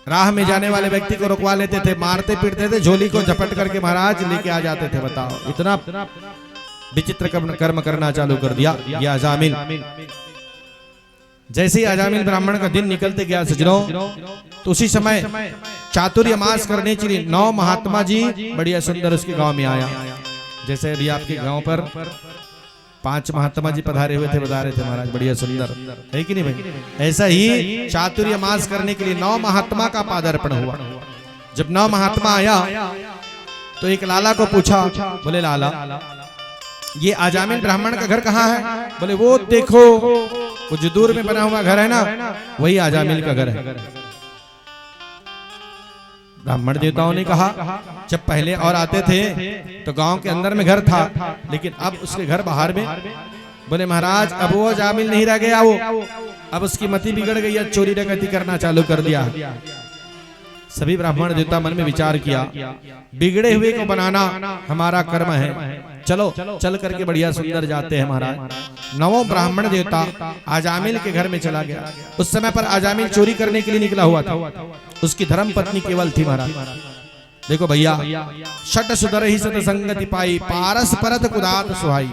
राह में जाने वाले व्यक्ति को रुकवा लेते थे, मारते पीटते थे, झोली को झपट करके महाराज लेके आ जाते थे। बताओ, इतना विचित्र कर्म करना चालू कर दिया ये अजामिल। जैसे ही अजामिल ब्राह्मण का दिन निकलते गया सजनों, तो उसी समय चातुर्य मास करने के लिए 9 महात्मा जी बढ़िया सुंदर उसके गांव में आया। जैसे अभी आपके गांव पर 5 महात्मा जी पधारे हुए थे, बता रहे थे महाराज, बढ़िया सुंदर है कि नहीं भाई? ऐसा ही चातुर्य मास करने के लिए 9 महात्मा का पादार्पण हुआ। जब 9 महात्मा आया तो एक लाला को पूछा, बोले लाला ये अजामिल ब्राह्मण का घर कहाँ है? बोले वो देखो, वो जो दूर में बना हुआ घर है ना, वही अजामिल का घर है। ब्राह्मण देवताओं ने कहा, जब पहले और आते थे तो गांव के अंदर में घर था, लेकिन अब उसके घर बाहर में। बोले महाराज अब वो अजामिल नहीं रह गया, वो अब उसकी मति बिगड़ गई है, चोरी डकैती करना चालू कर दिया। सभी ब्राह्मण देवता मन में विचार किया, बिगड़े हुए को बनाना हमारा कर्म है, चलो चल करके बढ़िया सुंदर जाते हैं महाराज। 9 ब्राह्मण देवता अजामिल के घर में चला गया। उस समय पर अजामिल चोरी करने के लिए निकला हुआ था, उसकी धर्म पत्नी केवल थी महाराज। देखो भैया, षट सुधर ही सत संगति पाई, पारस परत कुदात सुहाई।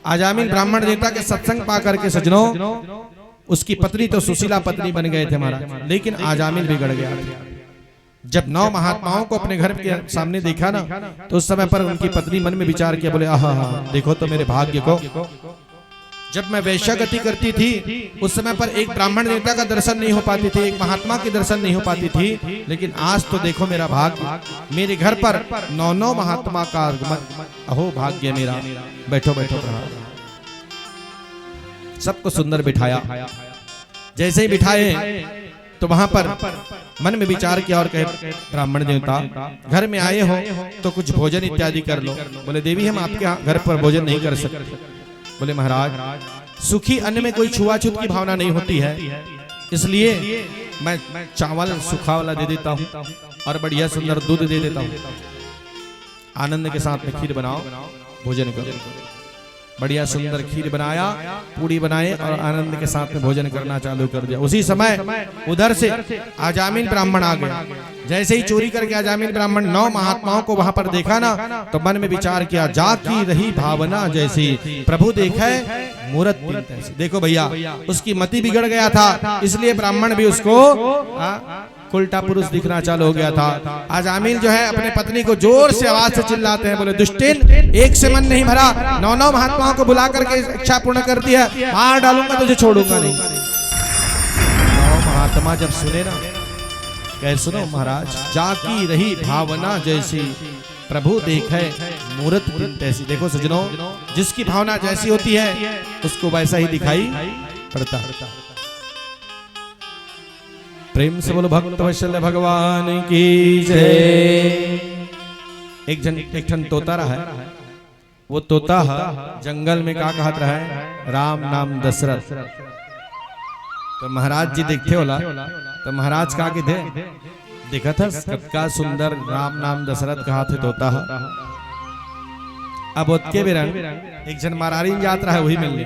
अजामिल ब्राह्मण देवता के सत्संग पा करके सजनों, उसकी पत्नी तो सुशीला पत्नी बन गए थे महाराज, लेकिन अजामिल बिगड़ गया। जब 9 महात्माओं को अपने घर के सामने देखा ना, तो उस समय पर उनकी पत्नी मन में विचार किया, बोले आहा देखो तो मेरे भाग्य को, जब मैं वैश्यागति करती थी उस समय पर एक ब्राह्मण देवता का दर्शन नहीं हो पाती थी, एक महात्मा की दर्शन नहीं हो पाती थी, लेकिन आज तो देखो मेरा भाग्य, मेरे घर पर 9 महात्मा का आगमन, अहो भाग्य मेरा। बैठो बैठो, सबको सुंदर बिठाया। जैसे ही बिठाए तो वहां पर मन में विचार किया और कहे, ब्राह्मण देवता घर में आए हो तो कुछ भोजन इत्यादि कर लो। बोले देवी हम आपके घर पर भोजन नहीं कर सकते। बोले महाराज सुखी अन्न में कोई छुआछूत की भावना नहीं होती है, इसलिए मैं चावल सूखा वाला दे देता हूँ और बढ़िया सुंदर दूध दे देता हूँ, आनंद के साथ में खीर बनाओ, भोजन करो। बढ़िया सुंदर खीर बनाया, पूड़ी बनाए और आनंद के साथ में भोजन करना चालू कर दिया। उसी समय उधर से अजामिल ब्राह्मण आ गया। जैसे ही चोरी करके अजामिल ब्राह्मण 9 महात्माओं को वहां पर देखा ना, तो मन में विचार किया, जाकी रही भावना जैसी प्रभु देखा मूर्त। देखो भैया, उसकी मति बिगड़ गया था, इसलिए ब्राह्मण भी उसको उल्टा पुरुष दिखना चालू हो गया था। अजामिल जो है अपने पत्नी को जोर से आवाज से चिल्लाते हैं, बोले दुष्टिन एक से मन नहीं भरा, 9 महात्माओं को बुला करके इच्छा पूर्ण करती है, मार डालूंगा तुझे, छोड़ूंगा नहीं। महात्मा जब सुने ना, कह सुनो महाराज, जाकी रही भावना जैसी प्रभु देखे मूरत बिन तैसी। देखो सजनों, जिसकी भावना जैसी होती है उसको वैसा ही दिखाई पड़ता। प्रेम से बोलो भक्त वत्सल भगवान की जय। एक ठन तोता रहा है, वो तोता जंगल में का कहत रहा है, राम नाम दशरथ। तो महाराज जी देखते होला, तो महाराज का थे देखा था कतका सुंदर राम नाम दशरथ कहा थे तोता। अब उसके बेरन एक जन मारारीन जात रहा है वही मिलने,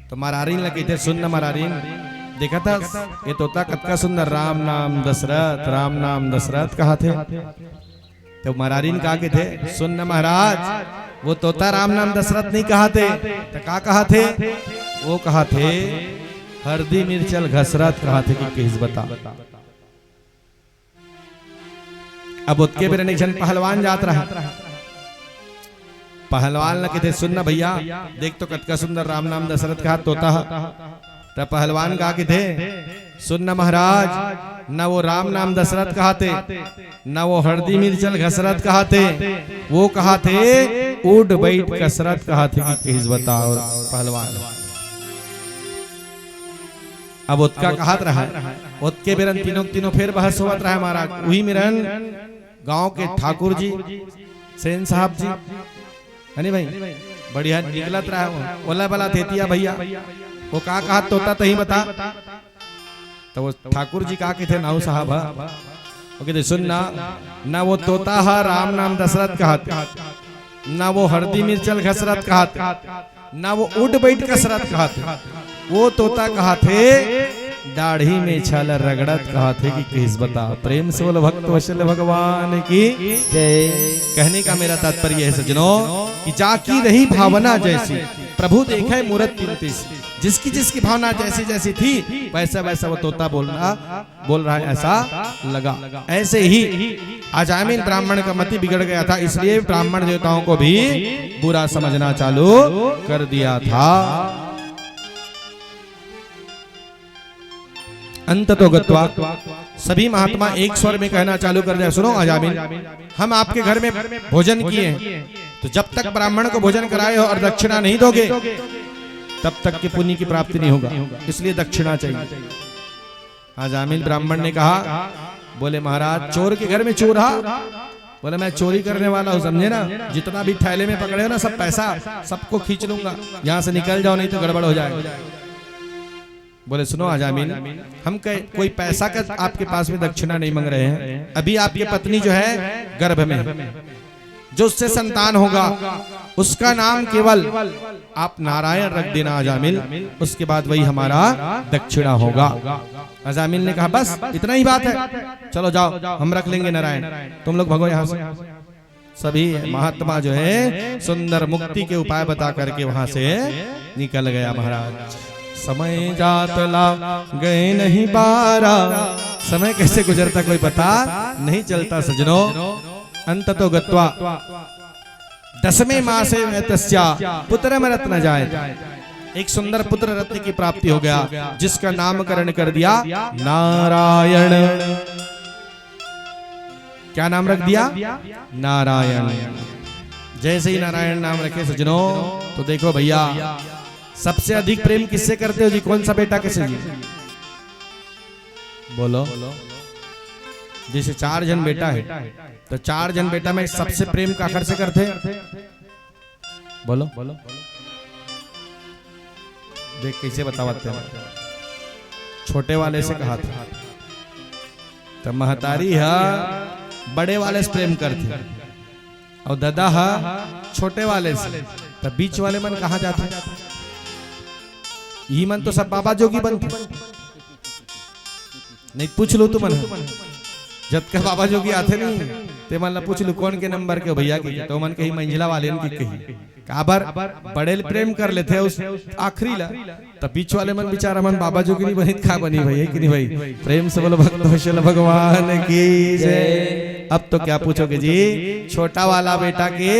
तो मारारीन लगे थे, सुन न मारारीन, देखा था ये तोता कतका सुंदर राम नाम दशरथ, राम नाम दशरथ कहा थे। तो मारारीन कहा के थे, सुन न महाराज, वो तोता राम नाम दशरथ नहीं कहा थे, तो का कहा थे, वो कहा थे हरदी मिर्चल घसरत कहा थे कि किस बता। अब उसके बेरन एक जन पहलवान जात रहा, पहलवान लगे थे, सुन न भैया, देख तो कतका सुंदर राम नाम दशरथ कहा तोता। तब पहलवान कहा कि थे, सुन न महाराज, न वो राम नाम दशरथ कहते, न वो हरदी मिर्चल घसरत कहते, वो कहते उठ बैठ कसरत कहते कि किस बताओ पहलवान। अब उसका कहत रहा, उसके बेरन तीनों फिर बहस होवत रहा महाराज। वही मेरन गांव के ठाकुर जी, सेन साहब जी, है नहीं भाई, बढ़िया निकलत रहा, ओला बला थेतिया भैया, वो का कहा तोता तही बता। तो वो ठाकुर जी का के थे नाऊ साहब, वो कहते सुन ना वो तोता है राम नाम दशरथ कहत, ना वो हरदी मिर्चल घसरत कहत, ना वो उठ बैठ कसरत कहत, वो तोता कहा थे दाढ़ी में छाल रगड़त कहा थे कि किस बता। प्रेम से बोलो भक्त वत्सल भगवान की जय। कहने का मेरा तात्पर्य है सजनों कि जाकी रही भावना जैसी प्रभु देखे मूरत बिन तैसी। जिसकी जिसकी भावना जैसी जैसी थी वैसा वैसा वो तोता बोल रहा है, ऐसा लगा। ऐसे ही अजामिल ब्राह्मण का मति बिगड़ गया था, इसलिए ब्राह्मण देवताओं को भी बुरा समझना चालू कर दिया था। अंततो गत्वा सभी महात्मा एक स्वर में कहना चालू कर दिया, सुनो अजामिल, हम आपके घर में भोजन किए हैं, तो जब तक ब्राह्मण को भोजन कराए हो और दक्षिणा नहीं दोगे तब तक के पुण्य की प्राप्ति नहीं होगा, इसलिए दक्षिणा चाहिए। अजामिल ब्राह्मण ने कहा, बोले महाराज चोर के घर में चोर हा, बोले मैं चोरी करने वाला हूँ, समझे ना, जितना भी थैले में पकड़े हो ना सब पैसा सबको खींच लूंगा, यहाँ से निकल जाओ नहीं तो गड़बड़ हो जाएगा। बोले सुनो अजामिल, हम कोई पैसा का आपके पास में दक्षिणा नहीं मांग रहे हैं, अभी आपकी पत्नी जो है गर्भ में, जो उससे संतान होगा उसका नाम केवल आप नारायण रख देना अजामिल, उसके बाद वही हमारा दक्षिणा होगा। अजामिल ने कहा बस इतना ही बात है, चलो जाओ हम रख लेंगे नारायण, तुम लोग भगो यहाँ से। सभी महात्मा जो है सुंदर मुक्ति के उपाय बता करके वहां से निकल गया। महाराज समय जातला गए नहीं बारा, समय कैसे गुजरता कोई पता नहीं चलता सजनों। अंततो गत्वा दसवें मासे में तस्या पुत्रम रत्न जाए, एक सुंदर पुत्र रत्न की प्राप्ति हो गया, जिसका नामकरण कर दिया नारायण। क्या नाम रख दिया? नारायण। जैसे ही नारायण नाम रखे सजनों, तो देखो भैया सबसे अधिक प्रेम किससे करते हो जी? कौन सा बेटा किससे जी? बोलो। जैसे 4 जन बेटा है तो 4 जन बेटा में सबसे प्रेम काकर से करते? बोलो। देख कैसे बताते हैं। छोटे वाले से कहा था तो महतारी है बड़े वाले से प्रेम करते, और दादा है छोटे वाले से, तो बीच वाले मन कहा जाते? ये मन तो सब बाबा जोगी बनते, नहीं पूछ लो तुम जब का बाबा जोगी आते नहीं ते मन ला पूछ लो कौन के नंबर के भैया के, तो मन कही मंजिला वाले की कही काबर बड़े प्रेम कर लेते उस आखिरी ला, तब बीच वाले मन बेचारा मन बाबा जो की नहीं बनी खा बनी भाई है कि नहीं भाई। प्रेम से बोलो भक्त भगवान की जय। अब तो क्या पूछोगे जी, छोटा वाला बेटा के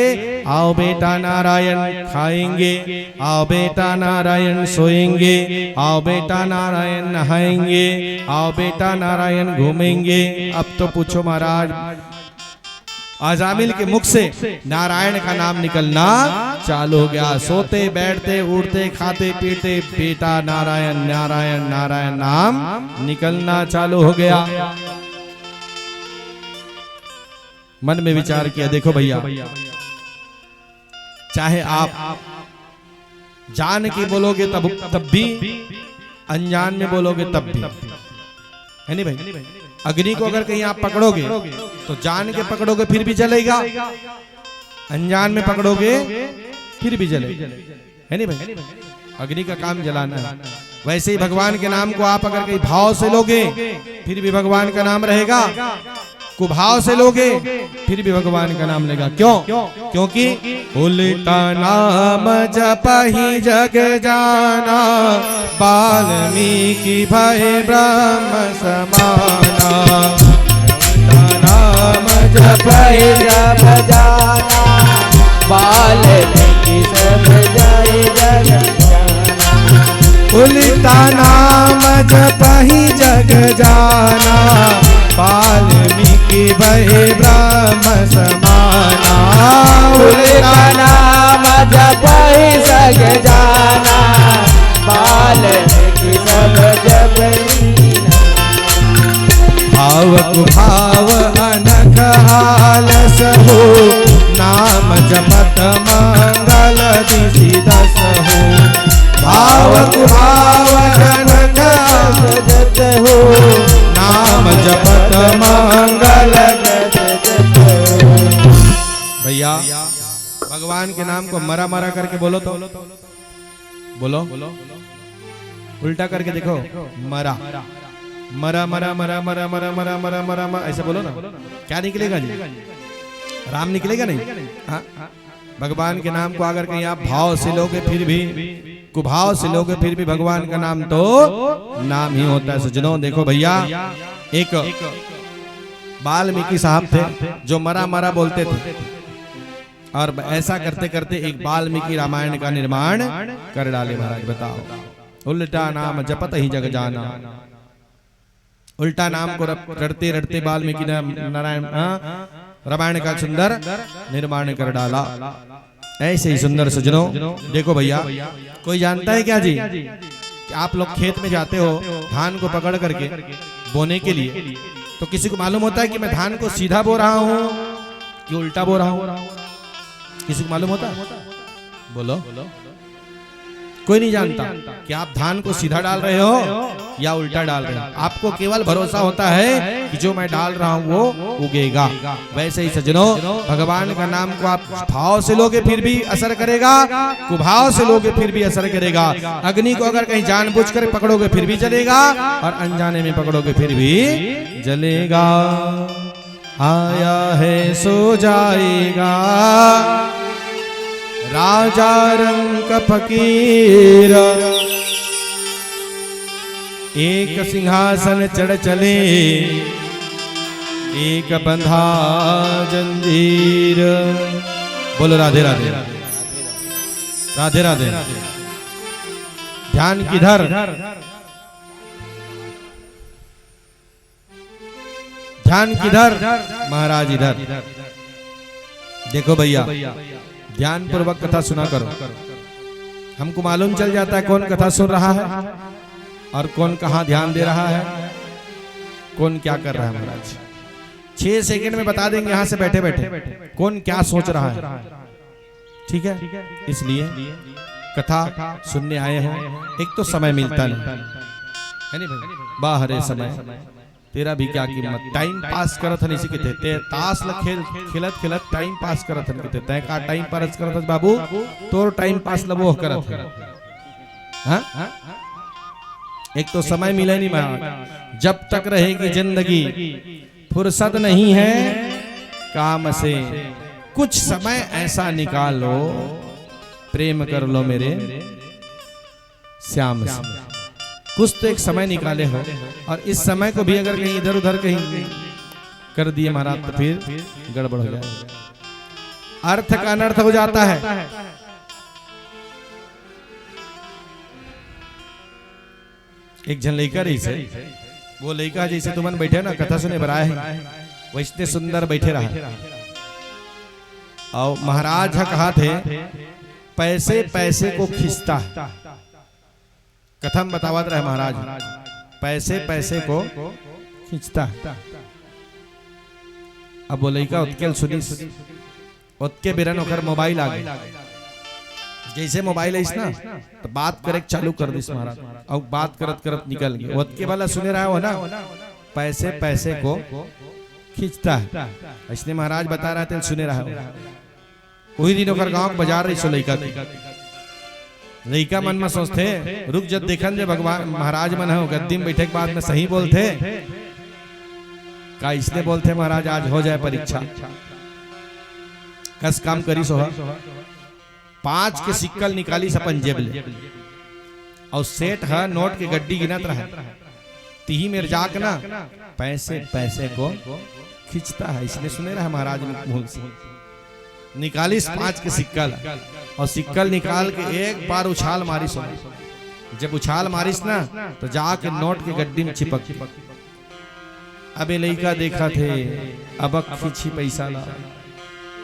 आओ बेटा नारायण खाएंगे, आओ बेटा नारायण सोएंगे, आओ बेटा नारायण नहाएंगे, आओ बेटा नारायण घूमेंगे। अब तो पूछो महाराज, आजामिल के मुख से नारायण का नाम निकलना चालू हो गया। सोते बैठते उठते खाते पीते बेटा नारायण नारायण नारायण नाम निकलना चालू हो गया। मन में विचार किया, देखो भैया, चाहे आप जान के बोलोगे तब भी, अनजान में बोलोगे तब भी, है नहीं भाई। अग्नि को अगर कहीं आप पकड़ोगे तो जान के पकड़ोगे फिर भी जलेगा, अनजान में पकड़ोगे फिर भी जलेगा, है नहीं भाई। अग्नि का काम जलाना है। वैसे ही भगवान के नाम को आप अगर कहीं भाव से लोगे फिर भी भगवान का नाम रहेगा, कुभाव से लोगे फिर भी भगवान का नाम लेगा। क्यों? क्योंकि उल्टा नाम जपहि जग जाना, वाल्मीकि भय ब्रह्म समाना। उल्टा नाम जपहि जग जाना, वाल्मीकि सब जय जग जाना। उल्टा नाम जपहि जग जाना, वाल्मीकि भय ब्रह्म समाना। उल्टा नाम जपहि जग जाना, वाल्मीकि सब जग भाव कुभाव अनख आलस हो, नाम जपत मंगल दिशि दस हो। भाव कुभाव अनख आलस हो, नाम जपत मंगल। भैया भगवान के नाम को मरा मरा करके बोलो तो बोलो, उल्टा करके देखो, मरा मरा मरा मरा मरा मरा मरा मरा मरा मरा ऐसे बोलो ना, क्या निकलेगा जी? राम निकलेगा नहीं। हाँ, भगवान के नाम को अगर कहीं आप भाव से लोगे फिर भी, कुभाव से लोगे फिर भी भगवान का नाम तो नाम ही होता है। सज्जनों देखो भैया, एक वाल्मीकि साहब थे जो मरा मरा बोलते थे, और ऐसा करते करते एक वाल्मीकि रामायण का निर्माण कर डाले। महाराज बताओ, उल्टा नाम जपत ही जग जाना। उल्टा नाम को रटते रटते वाल्मीकि नारायण रामायण का सुंदर निर्माण कर डाला। ऐसे ही सुंदर सज्जनों देखो भैया, कोई जानता है क्या जी कि आप लोग खेत में जाते हो धान को पकड़ करके बोने के लिए, तो किसी को मालूम होता है कि मैं धान को सीधा बो रहा हूँ कि उल्टा बो रहा हूँ? किसी को मालूम होता है? बोलो। कोई नहीं जानता कि आप धान को सीधा डाल रहे हो या उल्टा डाल रहे हो। आपको केवल भरोसा होता है कि जो मैं डाल रहा हूं वो उगेगा। वैसे ही सज्जनों, भगवान का नाम को आप भाव से लोगे फिर भी असर करेगा, कुभाव से लोगे फिर भी असर करेगा। अग्नि को अगर कहीं जानबूझकर पकड़ोगे फिर भी जलेगा, और अनजाने में पकड़ोगे फिर भी जलेगा। आया है सो जाएगा, राजा रंग फकीर। एक सिंहासन चढ़ चले, एक बंधा जंजीर। बोलो राधे राधे राधे राधे। ध्यान किधर? ध्यान किधर? महाराज इधर। देखो भैया, ध्यान पूर्वक कथा सुना करो। हमको मालूम चल जाता है कौन कथा सुन रहा है और कौन कहाँ ध्यान दे रहा है, कौन क्या कर रहा है। महाराज 6 सेकंड में बता देंगे यहाँ से बैठे बैठे कौन क्या सोच रहा है। ठीक है, इसलिए कथा सुनने आए हो, एक तो समय मिलता नहीं है नहीं भाई, बाहर समय तेरा भी क्या कीमत। टाइम पास करत हन इसी के थे, ताश ल खेल खेलत खेलत टाइम पास करत हन के तय का टाइम पास करत हन बाबू, तोर टाइम पास लबो करत है। हां, एक तो समय मिले नहीं महाराज, जब तक रहेगी जिंदगी फुर्सत नहीं है काम से। कुछ समय ऐसा निकालो प्रेम कर लो मेरे श्याम से। कुछ तो एक समय निकाले हो, और इस समय को भी अगर कहीं इधर उधर कहीं कर दिए महाराज तो फिर गड़बड़ हो जाएगा, अर्थ का अनर्थ हो जाता है। एक जन लड़का रही से, वो लड़का जैसे तुमन बैठे ना कथा सुने बराए है, वो इतने सुंदर बैठे रहा। और महाराज कहा थे पैसे पैसे को खींचता है, कथम बतावत रहे महाराज, पैसे पैसे को खींचता है। अब वो लड़का उत्केल सुनी, उत्के बिरन होकर मोबाइल आ गई। जैसे मोबाइल है ना तो बात करे चालू कर दिस महाराज, और बात करत करत निकल गए। उत्के वाला सुने रहा हो ना, पैसे पैसे को खींचता है, इसलिए महाराज बता रहे थे सुने रहा हो। वही दिन होकर गांव बाजार रही सो लड़का, लड़का मन में सोचते रुक जब देखन जे भगवान महाराज मन हो गद्दी में बैठे के बाद में सही बोलते का, इसने बोलते महाराज आज हो जाए परीक्षा, कस काम करी सोहा। 5 के सिक्कल निकाली सपन जेब ले, और सेठ है नोट के गड्डी गिनत रहा, तीही मेर जाक ना पैसे पैसे को खींचता है, इसने सुने रहा महाराज मुंह से। निकाली 5 के सिक्कल, और सिक्कल निकाल के एक बार उछाल मारिस, जब उछाल मारिस ना तो जाके नोट के गड्डी में चिपक। अबे लड़का देखा थे, अब खींची पैसा ला,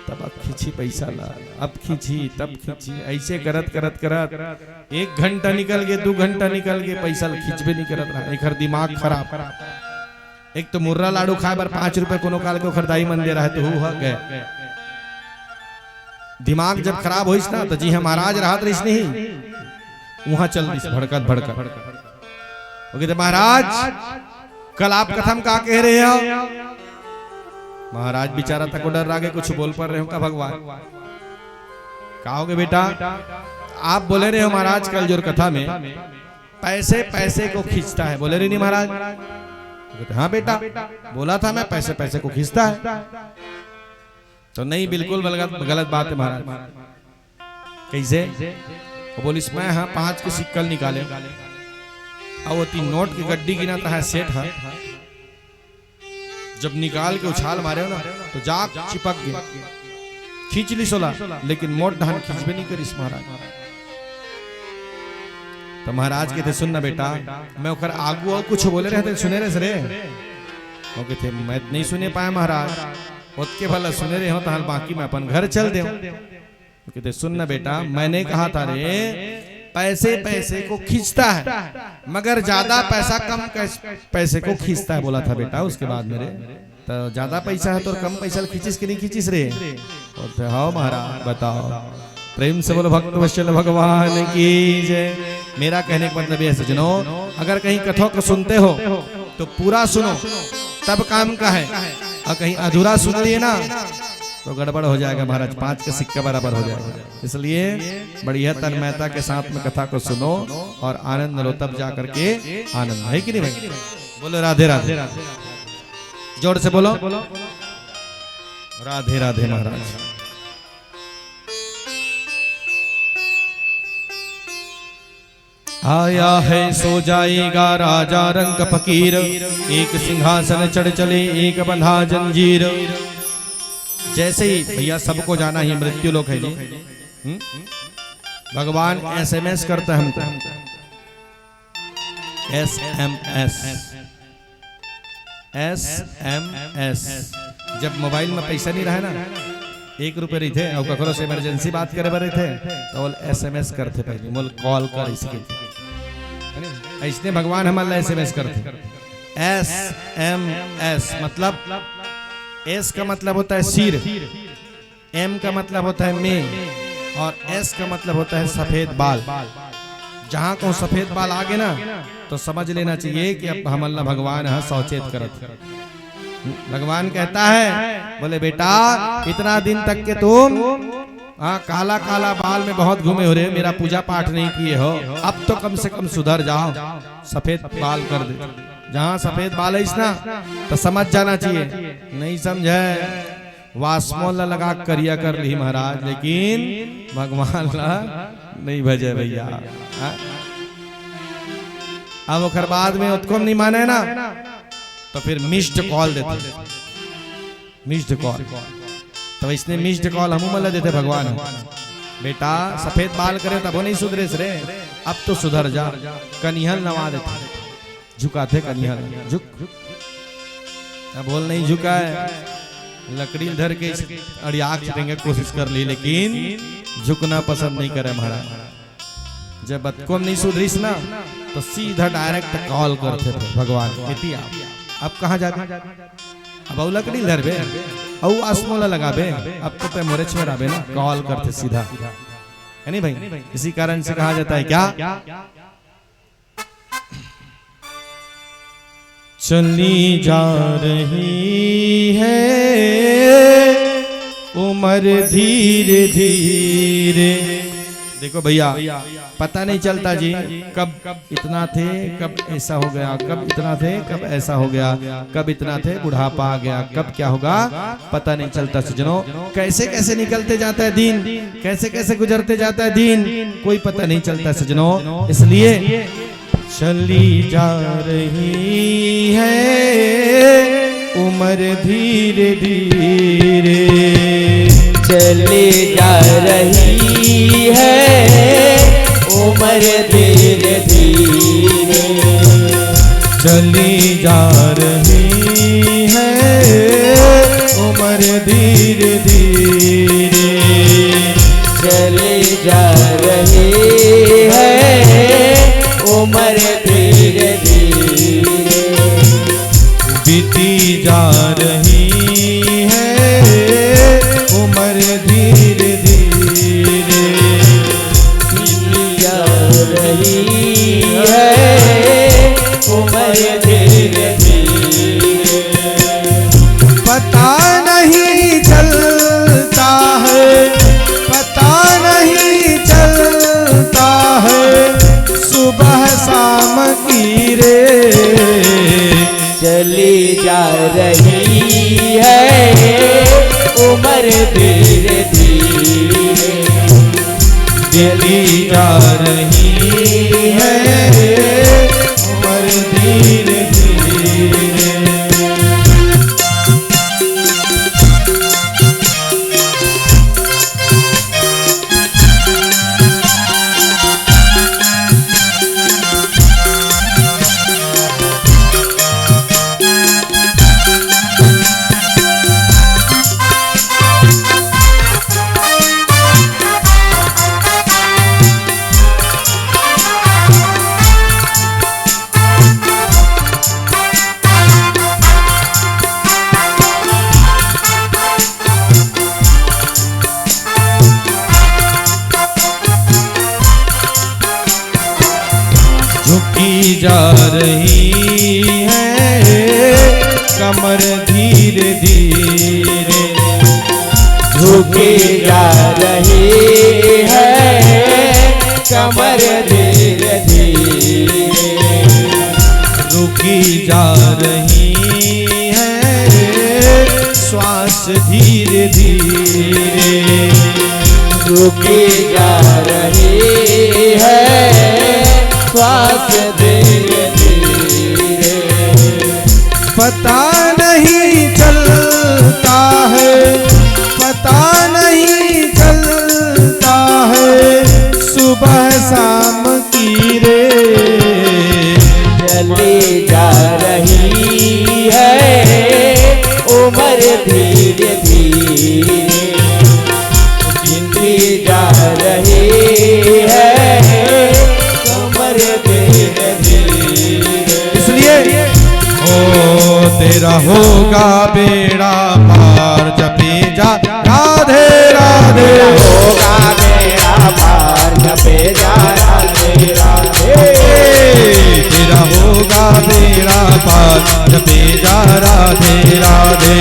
तब खींची पैसा ला, अब खींची तब खींची, ऐसे करत करत करत 1 घंटा निकल गए, 2 घंटा निकल गए, पैसा खींच भी नहीं करत रहा। एक दिमाग खराब, एक तो मुर्रा लाडू खाए बर 5 रुपए कोनो काल को खरीदाई मन दे रहा है, तो हुआ गए। दिमाग जब खराब हो ना तो जी हम महाराज राहत रही नहीं, वहां चल रही भड़कत भड़कत। तो महाराज कल आप कथम का कह रहे हो? महाराज बेचारा तक डर रहा, कुछ बोल पा रहे हो का भगवान? कहोगे बेटा आप बोले रहे हो महाराज कल जोर कथा में पैसे पैसे को खींचता है, बोले रहे नहीं महाराज? हाँ बेटा बोला था मैं, पैसे पैसे को खींचता है। तो नहीं बिल्कुल गलत बात है महाराज। कैसे? वो बोली इसमें हाँ 5 के सिक्कल निकाले, और वो 3 नोट की गड्डी गिनाता है सेठ है, जब निकाल के उछाल मारे हो ना तो जाग चिपक गए, खींच ली सोला, लेकिन मोट धान खींच भी नहीं करी महाराज। तो महाराज कहते सुन ना बेटा, मैं उखर आगू और कुछ बोले रहते सुने रहे सरे, वो कहते मैं नहीं सुने पाया महाराज, उसके भला सुने रहे हो तो हाल बाकी मैं अपन घर चल दे। कहते सुन ना बेटा, मैंने कहा था रे पैसे पैसे को खींचता है, मगर ज्यादा पैसा कम पैसे को खींचता है बोला था बेटा। उसके बाद मेरे तो ज्यादा पैसा है तो कम पैसा खींचिस कि नहीं खींचिस रे? बोलते हाँ महाराज बताओ। प्रेम से बोलो भक्त वत्सल भगवान की जय। मेरा कहने का मतलब ये सजनो, अगर कहीं कथों को सुनते हो तो पूरा सुनो तब काम का है, और कहीं अधूरा सुन लिए ना तो गड़बड़ हो जाएगा महाराज, 5 के सिक्का बराबर हो जाएगा। इसलिए बढ़िया तन्मयता के साथ में कथा को सुनो और आनंद लो, तब जा करके आनंद है कि नहीं भाई? बोलो राधे राधे, जोर से बोलो राधे राधे महाराज। आया है सो जाएगा राजा रंग फकीर, एक सिंहासन चढ़ चले एक बंधा जंजीर। जैसे ही भैया सबको जाना ही मृत्यु लोक है जी, भगवान SMS करता है हमको, SMS। जब मोबाइल में पैसा नहीं रहा ना, 1 रुपये रही थे और ककरो से इमरजेंसी बात करे रहे थे तो SMS करते, पहले मोल कॉल कर इसके, इसने भगवान हमारा SMS करते। SMS मतलब S का मतलब होता है सिर, M का मतलब होता है में, और S का मतलब होता है सफेद बाल। जहां को सफेद बाल आगे ना तो समझ लेना चाहिए कि अब हमारा भगवान है सौचेत करत। भगवान कहता है बोले बेटा इतना दिन तक के तुम काला काला बाल में बहुत घूमे हो रहे, मेरा पूजा पाठ नहीं किए हो, अब तो कम से कम सुधर जाओ, सफेद बाल कर दे। जहां सफेद बाल है ना तो समझ जाना चाहिए, नहीं समझे वास्मोला लगा करिया कर ली महाराज, लेकिन भगवान ला नहीं भजे भैया। अब ओकर बाद में उत्कोम नहीं माने ना, तो फिर मिस्ड कॉल देते, मिस्ड कॉल। तो इसने मिस्ड कॉल हम मला देते भगवान, बेटा सफेद बाल करे तब वो नहीं सुधरे रे, अब तो सुधर जा। कनिहल नवा देते, झुकाते कनिहल, झुक। अब बोल नहीं झुका है, लकड़ी धर के अड़ियाक चढ़ेंगे कोशिश कर ली, लेकिन झुकना पसंद नहीं करे महाराज। जब बतकोम नहीं सुधरीस ना, तो सीधा डायरेक्ट कॉल करते थे भगवान, इति अब कहाँ जाबे, अब औ लकड़ी धर बे, औ आसमोला लगा बे, अब तो पे मोरेच में राबे ना, कॉल करते सीधा, है नहीं भाई। इसी कारण से कहा जाता है क्या, चली जा रही है उम्र धीरे धीरे। देखो भैया पता नहीं चलता जी, कब इतना थे कब ऐसा हो गया, कब इतना थे कब ऐसा हो गया, कब इतना थे बुढ़ापा आ गया, कब क्या होगा पता नहीं चलता सज्जनों। कैसे कैसे निकलते जाता है दिन, कैसे कैसे गुजरते जाता है दिन, कोई पता नहीं चलता सज्जनों। इसलिए चली जा रही है उम्र धीरे धीरे, चली जा रही है उम्र धीरे धीरे, चली जा रही है उम्र धीरे धीरे, चली जा रही है उम्र धीरे धीरे, बीती जा रही है उम्र धीरे धीरे, बीती जा रही है उम्र धीरे धीरे, पता नहीं चलता है, पता नहीं चलता है सुबह शाम की रे, चली जा रही है उम्र धीरे धीरे, चली जा रही है उम्र धीरे धीरे। झुकी जा रही है कमर धीरे धीरे, झुकी जा रही है कमर धीरे धीरे, रुकी जा रही है श्वास धीरे धीरे, रुकी जा रही है श्वास धीरे धीरे, पता नहीं चलता है, पता नहीं चलता है सुबह शाम की रे, चली जा रही है उम्र धीरे धीरे, जिंदगी जा रही है उम्र धीरे धीरे। इसलिए ओ तेरा होगा बेड़ा पार, जपे जा राधे राधे, होगा बेड़ा पार, जपे जा राधे राधे, तेरा होगा बेड़ा पार, जपे जा राधे राधे,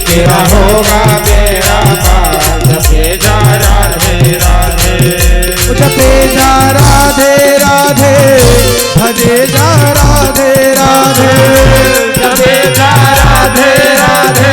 तेरा होगा बेड़ा पार, जपे जा राधे राधे, जपे जा राधे राधे, भजे जा राधे राधे, जपे जा राधे राधे,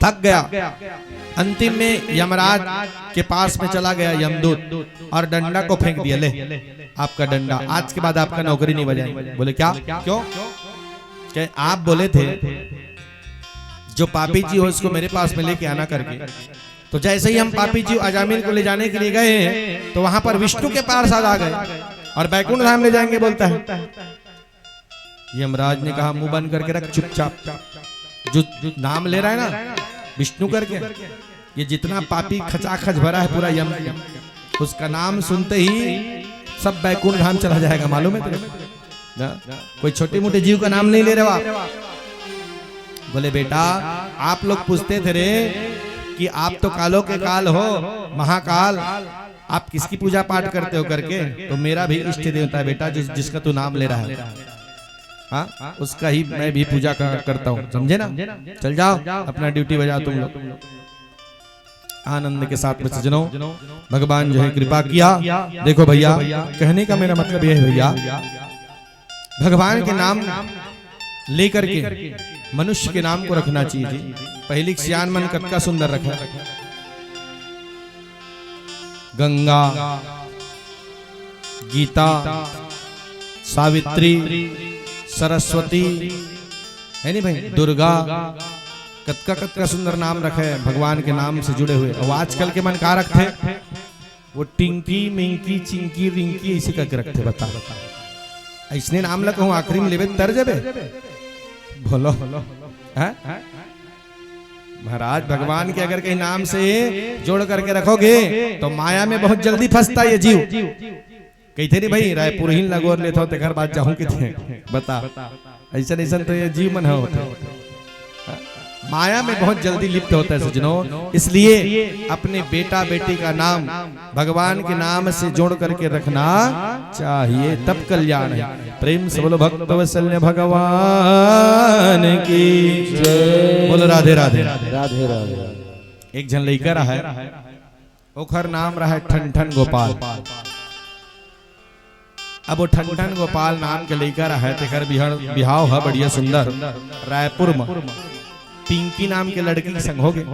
थक गया। अंतिम में यमराज के पास में चला गया यमदूत और डंडा को फेंक दिया, ले आपका डंडा, आज के बाद आपका नौकरी नहीं बजाएंगे। बोले क्या, क्यों? क्या आप बोले थे जो पापी जी हो इसको मेरे पास में लेके आना करके। तो जैसे ही हम पापी जी अजामिल को ले जाने के लिए गए तो वहां पर विष्णु के पार्षद आ गए और बैकुंठ धाम ले जाएंगे बोलता है। यमराज ने कहा मुंह बंद करके रख, चुपचाप। जो नाम ले रहा है ना विष्णु करके, ये जितना पापी खचाखच भरा है पूरा यम, उसका नाम सुनते ही सब बैकुंठ धाम चला जाएगा, मालूम है तुझे? कोई छोटे मोटे जीव का नाम नहीं ले रहे हो आप। बोले बेटा आप लोग पूछते थे रे कि आप तो कालों के काल हो, महाकाल, आप किसकी पूजा पाठ करते हो करके। तो मेरा भी इष्ट देवता है बेटा, जिसका तू नाम ले रहा है, हाँ उसका ही मैं भी पूजा करता हूँ, समझे ना। चल जाओ अपना ड्यूटी बजाओ तुम लोग। आनंद के साथ में सजनों भगवान जो है कृपा किया। देखो भैया कहने का मेरा मतलब यह है भैया, भगवान के नाम लेकर के मनुष्य के नाम को रखना चाहिए जी। पहली सियान मन कतका सुंदर रखा, गंगा, गीता, सावित्री, सरस्वती, है नहीं भाई, दुर्गा, कतका कतका सुंदर नाम रखे है भगवान के नाम से जुड़े हुए। और आजकल के मन का रखते वो टिंकी मिंकी चिंकी रिंकी इसी करके रखते। बता ऐसने नाम लगा हूँ आखिरी में लेवे तर जबे बोलो है महाराज। भगवान के अगर कहीं नाम से जोड़ करके रखोगे तो माया में बहुत जल्दी फंसता ये जीव। कहते नहीं भाई रायपुर ही लगोर लेता हो घर बात जाऊं कितने बता, ऐसा ऐसा तो ये जीव मन होता माया में बहुत जल्दी लिप्त होता है सजनों। इसलिए अपने बेटा बेटी का नाम भगवान के नाम से जोड़ करके रखना चाहिए, तब कल्याण है। प्रेम से बोलो भक्त वत्सल्य भगवान की जय। बोलो राधे राधे राधे राधे। एक जन लेकर है ओखर नाम रहा है ठन ठन गोपाल। अब वो ठन ठन गोपाल नाम के लेकर है तेकर बिहाव है बढ़िया सुंदर रायपुर में पिंकी नाम के लड़की के संग हो गए।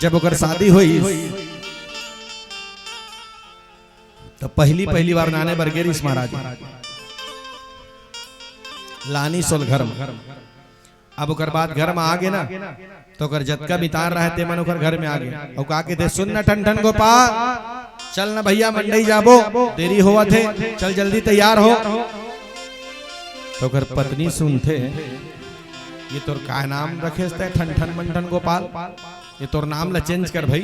जब ओकर शादी हुई तो पहली बार नाने बरगेरिस महाराज लानी सोल घर में। अब ओकर बाद घर में आ गए ना तो ओकर जतका बितार रहे ते मन ओकर घर में आ गए और का के थे सुन न ठन ठन गोपाल चल ना भैया मंडई जाबो देरी हुआ थे, चल जल्दी तैयार हो। तो ओकर पत्नी सुनते ये तोर का नाम रखे ठन ठन मंठन गोपाल, ये तोर नाम ला चेंज कर भाई,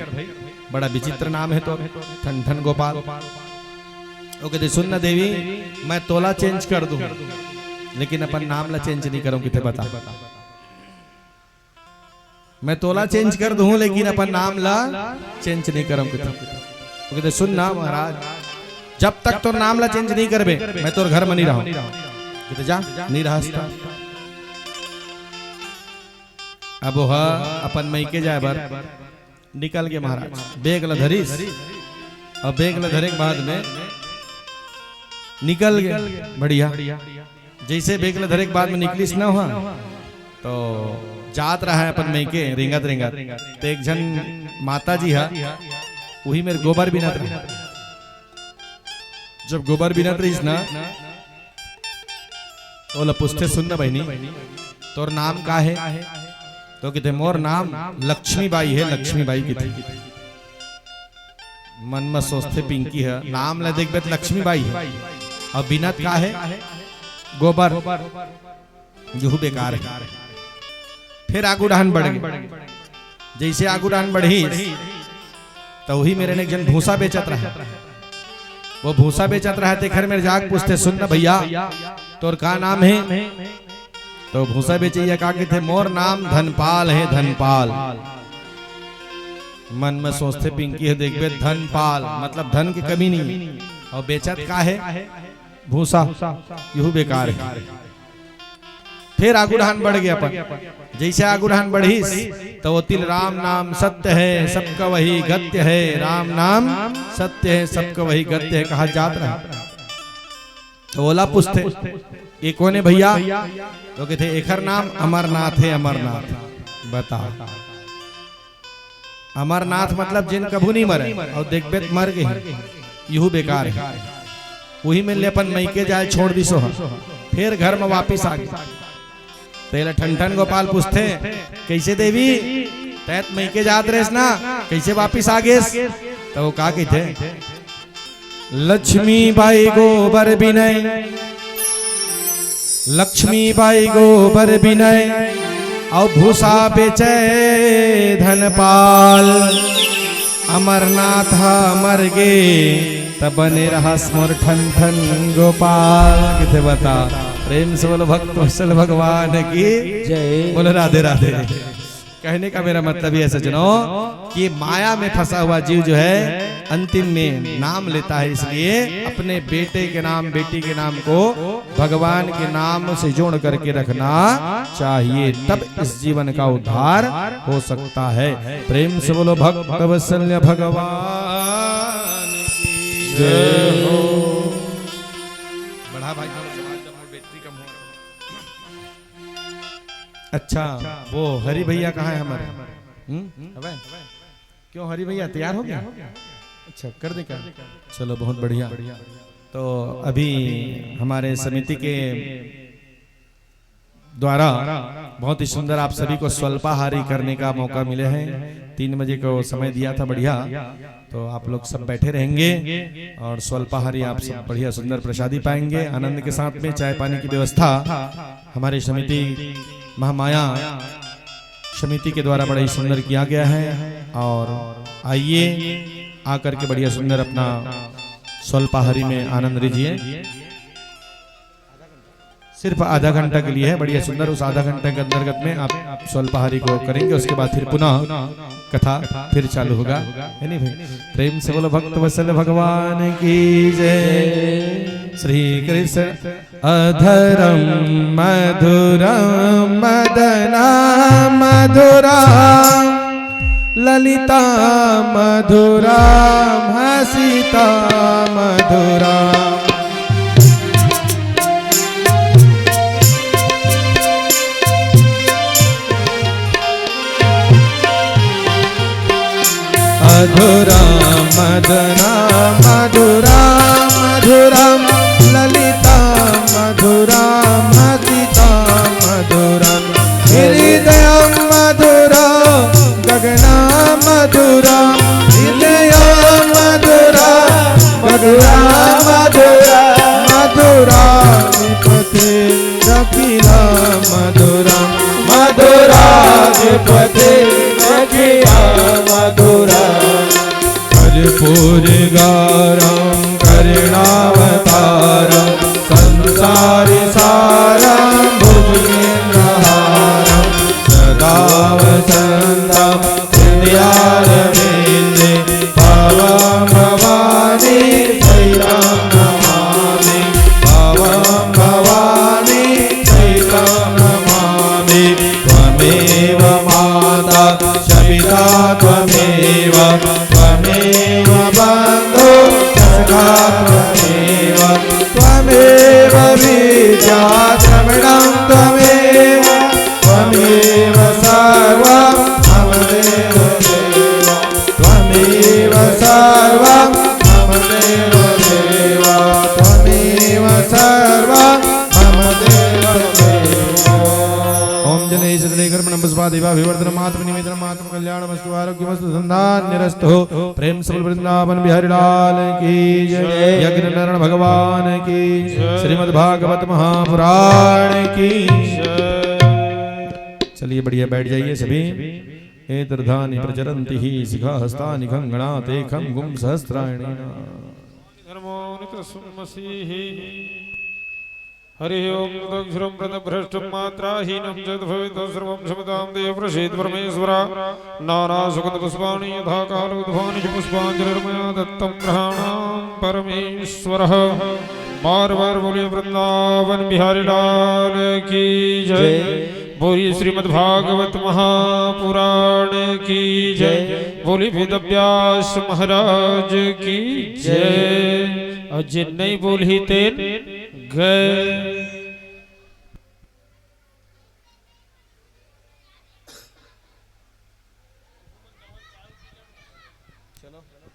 बड़ा विचित्र नाम है तोर ठन ठन गोपाल। वो कहते सुन ना देवी मैं तोला चेंज कर दूं लेकिन अपन नाम ला चेंज नहीं करूं, किथे बता। मैं तोला चेंज कर दूं लेकिन अपन नाम ला चेंज नहीं करूं किथे। वो कहते सुन ना महाराज जब तक तोर नाम ला चेंज नहीं करबे मैं तोर घर में नहीं रहूं। कहते जा नहीं रहा। अब वह अपन मैके जाए बर निकल के महाराज बेग ला धरीस और बेग ला धरे के बाद में निकल गए बढ़िया। जैसे बेग ला धरे के बाद में निकलिस ना हुआ तो जात रहा है अपन मैके रिंगत तो एक जन माता जी है वही मेरे गोबर बिनत रहा। जब गोबर बिनत रही ना तो पूछते सुन ना बहनी तोर नाम का है। तो कहते मोर नाम लक्ष्मीबाई है, लक्ष्मीबाई की थी। मन में सोचते पिंकी है, नाम ला देख लक्ष्मीबाई है और बिनत का है गोबर, जो बेकार है। फिर आगुडान बढ़ गई। जैसे आगुडान बढ़ी तो वही मेरे ने एक जन भूसा बेचत रहा। वो भूसा बेचत रहा थे घर में जाग पूछते सुन ना भैया तोर का नाम है। तो भूसा बेचैया का थे मोर नाम धनपाल है, धनपाल। मन में सोचते पिंकी है देख धनपाल मतलब धन की कमी नहीं और बेचत का है भूसा, यू बेकार है। फिर आगुढ़ान बढ़ गया अपन। जैसे आगुढ़ान बढ़ी तो वो तिल राम नाम सत्य है सबका वही गत्य है, राम नाम सत्य है सबका वही गत्य है कहा जात रहा। तो ओला पूछते ये कौन है भैया। तो कहते एकर नाम अमरनाथ है, अमरनाथ। बता अमरनाथ मतलब जिन कभू नहीं मरे और देख बेत मर गए यू बेकार है। वही में ले अपन मई के जाए छोड़ दी सो फिर घर में वापिस आ गए। पहले ठन गोपाल पूछते कैसे देवी तैत मई के जात रेस ना कैसे वापिस आ गए। तो वो का कहते लक्ष्मी बाई गोबर बिनय लक्ष्मी बाई गोबर बिनय और भूसा बेचे धनपाल अमरनाथ मर गे तब बने रहा स्मर ठन ठन गोपाल। किथे बता प्रेम से बोलो भक्त वत्सल भगवान की जय। बोलो राधे राधे। कहने का मेरा मतलब ये सजनो कि माया में फंसा हुआ जीव जो है अंतिम में नाम लेता है, इसलिए अपने बेटे के नाम बेटी के नाम को भगवान के नाम से जोड़ करके रखना चाहिए, तब इस जीवन का उद्धार हो सकता है। प्रेम से बोलो भक्त वत्सल भगवान की जय हो। बड़ा भाई बैटरी कम हो। अच्छा वो हरि भैया कहाँ है हमारे? क्यों हरि भैया तैयार हो गया? अच्छा कर दे क्या? चलो बहुत बढ़िया। तो अभी हमारे समिति के द्वारा बहुत ही सुंदर आप सभी को स्वल्पाहारी करने का मौका मिले हैं। 3 बजे को समय दिया था बढ़िया, तो आप लोग सब बैठे रहेंगे और स्वल्पाहारी आप सब बढ़िया सुंदर प्रसादी पाएंगे आनंद के साथ में। चाय पानी की व्यवस्था हमारी समिति महामाया समिति के द्वारा बड़ा ही सुंदर किया गया है। और आइए आकर के बढ़िया सुंदर अपना स्वल्पाहारी में आनंद लीजिए। सिर्फ आधा घंटा के लिए है, बढ़िया सुंदर। उस आधा घंटे के अंतर्गत में आप स्वल्पाहारी को करेंगे, उसके बाद फिर पुनः कथा फिर चालू होगा, है नहीं भाई? प्रेम से बोलो भक्त वत्सल भगवान की जय। श्री कृष्ण अधरम मधुरम मदना मधुरा ललिता मधुरा हसिता मधुरा। मधुरा मदना मधुरा मधुरा ललिता मधुरा मदिता मधुरा हृदय मधुरा गगना मधुरा हृदय मधुरा मधुरा मधुरा मधुरा निपते रखिला मधुरा मधुरा निपते रखिला मधुरा। कर्पूर गारं करुणावतारं संसारि सारं भुजगेन्द्रहारं सदा वसन्तं हृदयारविन्दे भवं भवानी सहितं नमामि भवं भवानी सहितं नमामि। त्वमेव माता च पिता त्वमेव त्वमेव बन्धो सखा त्वमेव त्वमेव विद्या द्रविणं त्वमेव त्वमेव सर्वं मम देव देव त्वमेव सर्वं मम देव देव त्वमेव सर्वं मम देव देव। ओम जने सदने कर्मणं पुष्पादिवा विवर्धनम् आत्मनिवेदनम् आत्मकल्याणमस्तु आरोग्यमस्तु धन्धान्यरस्तु। प्रेम से वृंदावन बिहारी लाल की जय। यज्ञ नारायण भगवान की श्रीमद् भागवत महापुराण की। चलिए बढ़िया बैठ जाइए सभी। एतर्धानि प्रचरन्ति हि शिखा हस्तानि खंगणाते खं गुं सहस्राणि धर्मो नितस्मसीहि। हरि ओम दक्षरं प्रदभ्रष्टं मात्राहीनं जद भवेत् सर्वं क्षमतां देव प्रसीद परमेश्वरा। नाना सुगंध पुष्पाणि यथा कालोद्भानि च पुष्पाञ्जलिर्मया दत्तं ग्रहाणां परमेश्वरः। बार बार बोलिए वृंदावन बिहारी लाल की जय। बोलिए श्रीमद् भागवत महापुराण की जय। बोलिए वेदव्यास महाराज की जय। और जिन नहीं बोली तेन गए। चलो